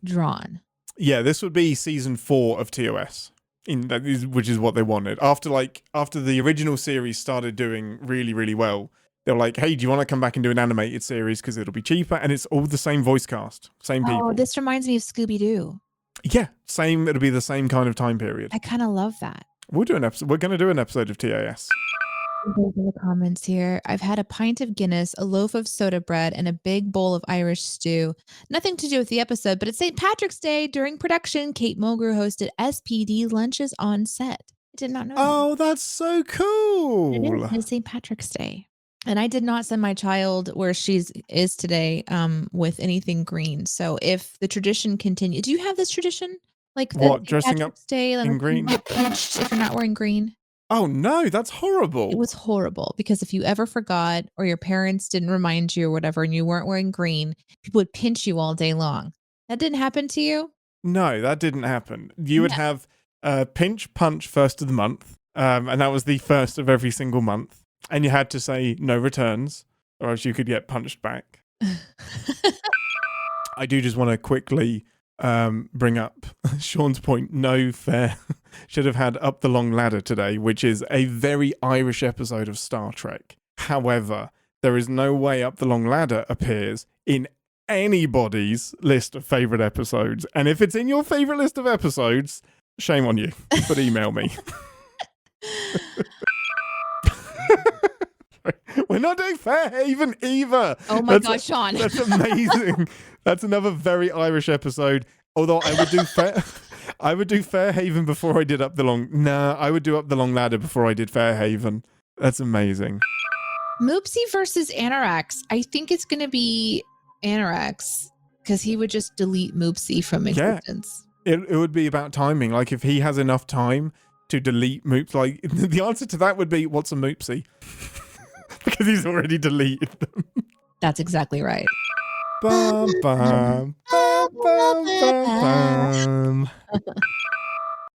drawn. Yeah, this would be season 4 of TOS, which is what they wanted. After the original series started doing really, really well, they were like, hey, do you want to come back and do an animated series because it'll be cheaper? And it's all the same voice cast, same people. Oh, this reminds me of Scooby-Doo. Yeah, same. It'll be the same kind of time period. I kind of love that. We'll do an episode. We're going to do an episode of TAS. Those are the comments here. I've had a pint of Guinness, a loaf of soda bread, and a big bowl of Irish stew. Nothing to do with the episode, but it's St. Patrick's Day. During production, Kate Mulgrew hosted SPD lunches on set. I did not know. Oh, that's so cool. It is St. Patrick's Day. And I did not send my child where she is today with anything green. So if the tradition continues, do you have this tradition? Like what, St. dressing Patrick's up Day, in green? You get pinched if you're not wearing green. Oh no, that's horrible. It was horrible because if you ever forgot or your parents didn't remind you or whatever and you weren't wearing green, people would pinch you all day long. That didn't happen to you? No, that didn't happen. You would have pinch punch first of the month, and that was the first of every single month. And you had to say no returns or else you could get punched back. I do just want to quickly bring up Sean's point. No fair should have had Up the Long Ladder today, which is a very Irish episode of Star Trek. However, there is no way Up the Long Ladder appears in anybody's list of favorite episodes. And if it's in your favorite list of episodes, shame on you, but email me. We're not doing Fairhaven either. Oh my gosh, Sean. That's amazing. That's another very Irish episode. Although I would do Fairhaven before I did Up the Long. Nah, I would do Up the Long Ladder before I did Fairhaven. That's amazing. Moopsy versus Anorax. I think it's going to be Anorax because he would just delete Moopsy from existence. Yeah, it would be about timing. Like if he has enough time to delete Moops, like the answer to that would be, what's a Moopsy? Because he's already deleted them. That's exactly right. Bum, bum, bum, bum, bum, bum.